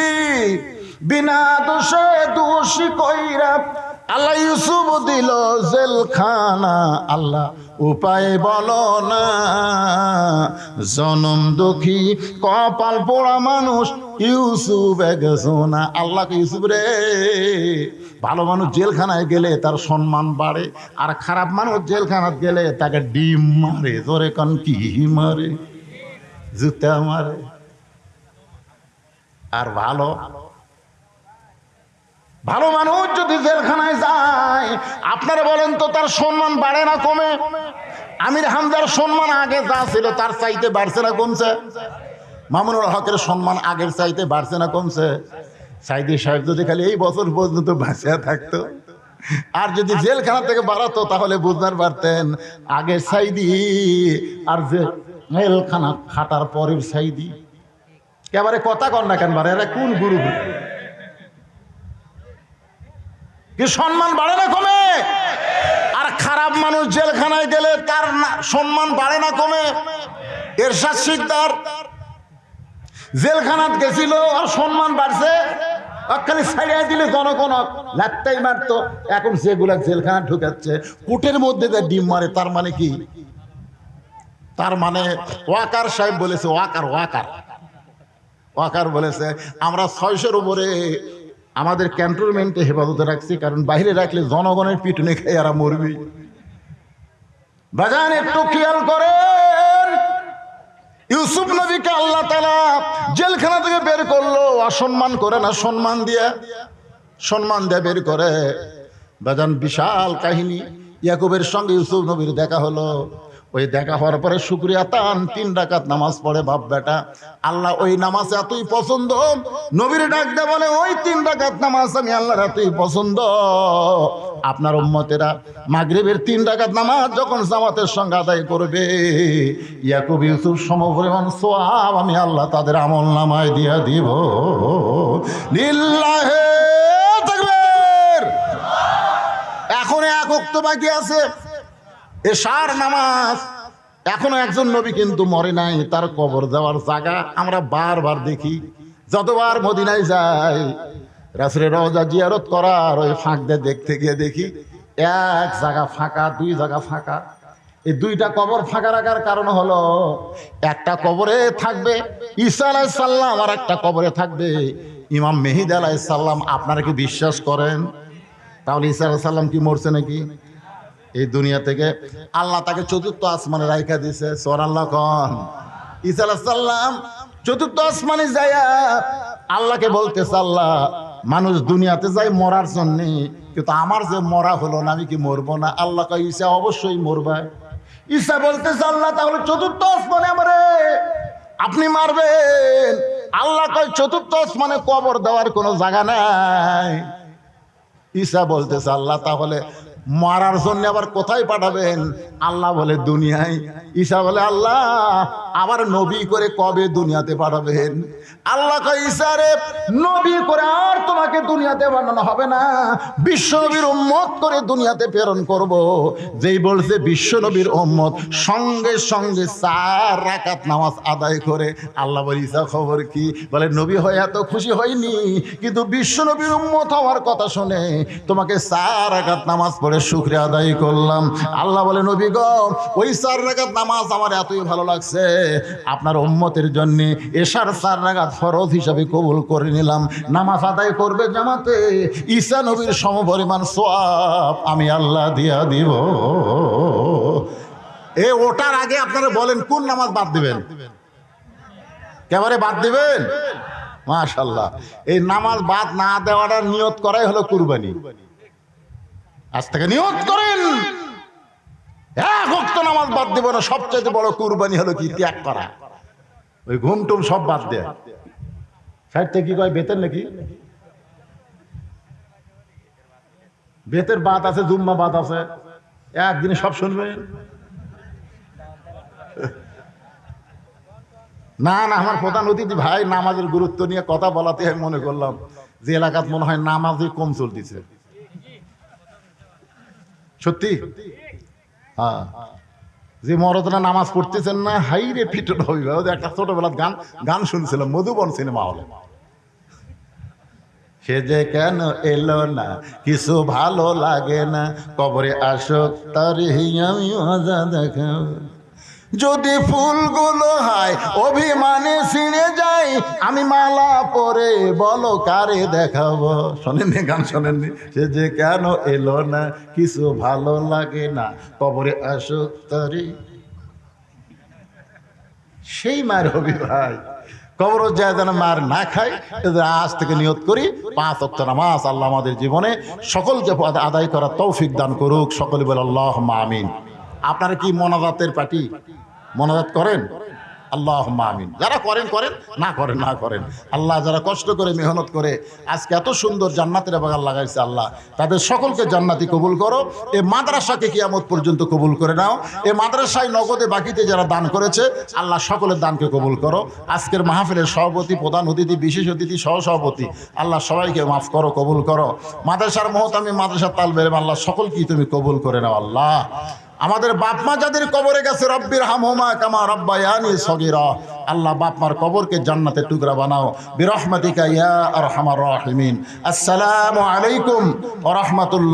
বিনা দোষে দোষী কইরা আল্লাহ ইউসুফ দিল জেলখানা। আল্লাহ উপায় বলো না, জনম দুঃখী কপাল পোড়া মানুষ ইউসুফ একজন। আল্লাহকে ইউসুফ রে, ভালো মানুষ জেলখানায় গেলে তার সম্মান বাড়ে, আর খারাপ মানুষ জেলখানায় গেলে তাকে ডিম মারে। জোরে কান কি মারে? জুতা মারে। আর ভালো মানুষ যদি জেলখানায় যায়, আপনারা বলেন তো তার সম্মান বাড়ে না কমে? আমির হামজার সম্মান আগে যা ছিল তার চাইতে বাড়ছে না কমছে? মামুনুল হকের সম্মান আগের চাইতে বাড়ছে না কমছে? সাইদি সাহেব যদি খালি এই বছর পর্যন্ত বাঁচিয়া থাকতো, আর যদি জেলখানা থেকে বাড়াতো, তাহলে বুঝতে পারতেন আগের সাইদি আর জেলখানা খাটার পরের সাইদি। এবারে কথা কন না কেন? বারে এরা কোন গুরু? কি সম্মান বাড়ে না কমে? আর খারাপ মানুষ জেলখানায় গেলে তার সম্মান বাড়ে না কমে? এরশাদ শিকদার জেলখানাত গেছিল, আর সম্মান বাড়ছে। খালি ছাড়িয়ে দিলে জনগণ লাত্তাই মারতো। এখন যেগুলা জেলখানা ঢুকাচ্ছে, কোটের মধ্যে যে ডিম মারে, তার মানে কি? তার মানে ওয়াকার সাহেব বলেছে, ওয়াকার বলেছে আমরা 600-এর উপরে আমাদের ক্যান্টনমেন্টে হেফাজতে রাখছি, কারণ বাইরে রাখলে জনগণের পিটুনি খেয়ে এরা মরবি। বাজান একটু খেয়াল করেন, ইউসুফ নবীকে আল্লাহ তাআলা জেলখানা থেকে বের করলো, অসম্মান করে না, সম্মান দিয়ে বের করে। বাজান বিশাল কাহিনী। ইয়াকুবের সঙ্গে ইউসুফ নবীর দেখা হলো। ওই দেখা হওয়ার পরে শুকরিয়া তান 3 রাকাত নামাজ পড়ে বাপ বেটা। আল্লাহ ওই নামাজ এতই পছন্দ, নবীর ডাক দিয়ে বলে, ওই 3 রাকাত নামাজ আমি আল্লাহর এতই পছন্দ, আপনার উম্মতেরা মাগরিবের 3 রাকাত নামাজ যখন জামাতের সঙ্গে আদায় করবে, ইয়াকুব ইউসুফ সমপরিমাণ সওয়াব আমি আল্লাহ তাদের আমল নামায় দিয়া দিব। লিল্লাহে তাকবীর। এখন 1 ওয়াক্ত বাকি আছে, এশার নামাজ। এখনো একজন নবী কিন্তু মরে নাই, তার কবর দেওয়ার জায়গা আমরা বারবার দেখি। যতবার মদিনায় যাই, রাসূলের রওজা জিয়ারত করার ওই ফাঁক দিয়ে দেখতে গিয়ে দেখি 1 জায়গা ফাঁকা, 2 জায়গা ফাঁকা। এই 2টা কবর ফাঁকা রাখার কারণ হলো, একটা কবরে থাকবে ঈসা আলাইহিস সালাম, আর একটা কবরে থাকবে ইমাম মেহেদী আলাইহিস সালাম। আপনারা কি বিশ্বাস করেন? তাহলে ঈসা আলাইহিস সালাম কি মরছে নাকি? এই দুনিয়া থেকে আল্লাহ তাকে 4র্থ আসমানে রাইখা দিয়েছে। সুবহানাল্লাহ কোন। ঈসা আলাইহিস সালাম 4র্থ আসমানে যায় আল্লাহকে বলতেছে, আল্লাহ মানুষ দুনিয়াতে যায় মরার জন্য, কিন্তু আমার যে মরা হলো না, আমি কি মরবো না? আল্লাহ কয়, ঈসা অবশ্যই মরবে। ঈসা বলতেছে, আল্লাহ তাহলে 4র্থ আসমানে আমারে আপনি মারবেন? আল্লাহ কয়, 4র্থ আসমানে কবর দেওয়ার কোনো জায়গা নাই। ঈসা বলতেছে, আল্লাহ তাহলে মারার জন্য আবার কোথায় পাঠাবেন? আল্লাহ বলে দুনিয়ায়। ঈসা বলে, আল্লাহ আবার নবী করে কবে দুনিয়াতে পাঠাবেন? আল্লাহ কয়, ঈসা রে, নবী করে আর তোমাকে দুনিয়াতে পাঠানো হবে না, বিশ্ব নবীর উম্মত করে দুনিয়াতে প্রেরণ করব। যেই বলছে বিশ্ব নবীর উম্মত, সঙ্গে সঙ্গে 4 রাকাত নামাজ আদায় করে। আল্লাহ বলে, ঈসা খবর কি? বলে, নবী হয়ে এত খুশি হয়নি, কিন্তু বিশ্ব নবীর উম্মত হওয়ার কথা শুনে তোমাকে 4 রাকাত নামাজ পড়ে পড়ে শুকরিয়া আদায় করলাম। আল্লাহ বলে নবী গো ওই 4 রাকাত নামাজ আমার এতই ভালো লাগছে, আপনার উম্মতের জন্য এশার 4 রাকাত ফরজ হিসাবে কবুল করে নিলাম। নামাজ আদায় করবে জামাতে, ঈসা নবীর সমপরিমাণ সওয়াব আমি আল্লাহ দিয়া দিব। ওটার আগে আপনারা বলেন কোন নামাজ বাদ দিবেন? একেবারে বাদ দিবেন? মাশাআল্লাহ, এই নামাজ বাদ না দেওয়াটার নিয়ত করাই হলো কুরবানি। আজ থেকে নিয়ত করেন এক ওয়াক্ত নামাজ বাদ দিব না। সবচেয়ে বড় কুরবানি হলো কি? ত্যাগ করা। ওই ঘুম টুম সব বাদ দেয়। সাইড থেকে কি কয় বেতের নাকি? বেতের বাদ আছে, জুম্মা বাদ আছে, একদিনে সব শুনবেন না। না, আমার প্রধান অতিথি ভাই নামাজের গুরুত্ব নিয়ে কথা বলাতে আমি মনে করলাম যে এলাকাত মনে হয় নামাজই কম চলতেছে। সত্যি? হ্যাঁ, যে মরদরা নামাজ পড়তেছেন না, হাই রে পিটন হইবে। একটা ছোটবেলার গান গান শুনছিলাম মধুবন সিনেমা হলে, সে যে কেন এলো না কিছু ভালো লাগে না, কবরে আসুক তার আমি মজা দেখাব। যদি ফুলগুলো হয় অভিমানে ছিঁড়ে যায়, আমি মালা পরে বলো কারে দেখাবো। শোনেননি গান? শোনেননি? সে যে কেন এলো না কিছু ভালো লাগে না, কবরে আসুক তারি। সেই মার হবি ভাই, কবর যায় যেন মার না খায়। আজ থেকে নিয়ত করি 5 ওয়াক্ত নামাজ আল্লাহ আমাদের জীবনে সকলকে আদায় করার তৌফিক দান করুক। সকলে বলে আল্লাহুম্মা আমিন। আপনারা কি মোনাজাতের পার্টি? মোনাজাত করেন? আল্লাহুম্মা আমিন। যারা করেন করেন, না করেন না করেন। আল্লাহ যারা কষ্ট করে মেহনত করে আজকে এত সুন্দর জান্নাতের বাগান লাগাইছে, আল্লাহ তাদের সকলকে জান্নাতি কবুল করো। এই মাদ্রাসাকে কিয়ামত পর্যন্ত কবুল করে নাও। এই মাদ্রাসায় নগদে বাকিতে যারা দান করেছে, আল্লাহ সকলের দানকে কবুল করো। আজকের মাহফিলের সভাপতি, প্রধান অতিথি, বিশেষ অতিথি, সহসভাপতি, আল্লাহ সবাইকে মাফ করো, কবুল করো। মাদ্রাসার মহতামি, মাদ্রাসার তালবে আল্লাহ সকলকেই তুমি কবুল করে নাও। আল্লাহ আমাদের বাপ মা যাদের কবরে গেছে, রব্বির হামহুমা কামা রাব্বায়ানি সগীরা, আল্লাহ বাপ মার কবরকে জান্নাতের টুকরা বানাও বিরহমাতিকা ইয়া আরহামার রাহিমিন। আসসালামু আলাইকুম ওয়া রাহমাতুল্লাহ।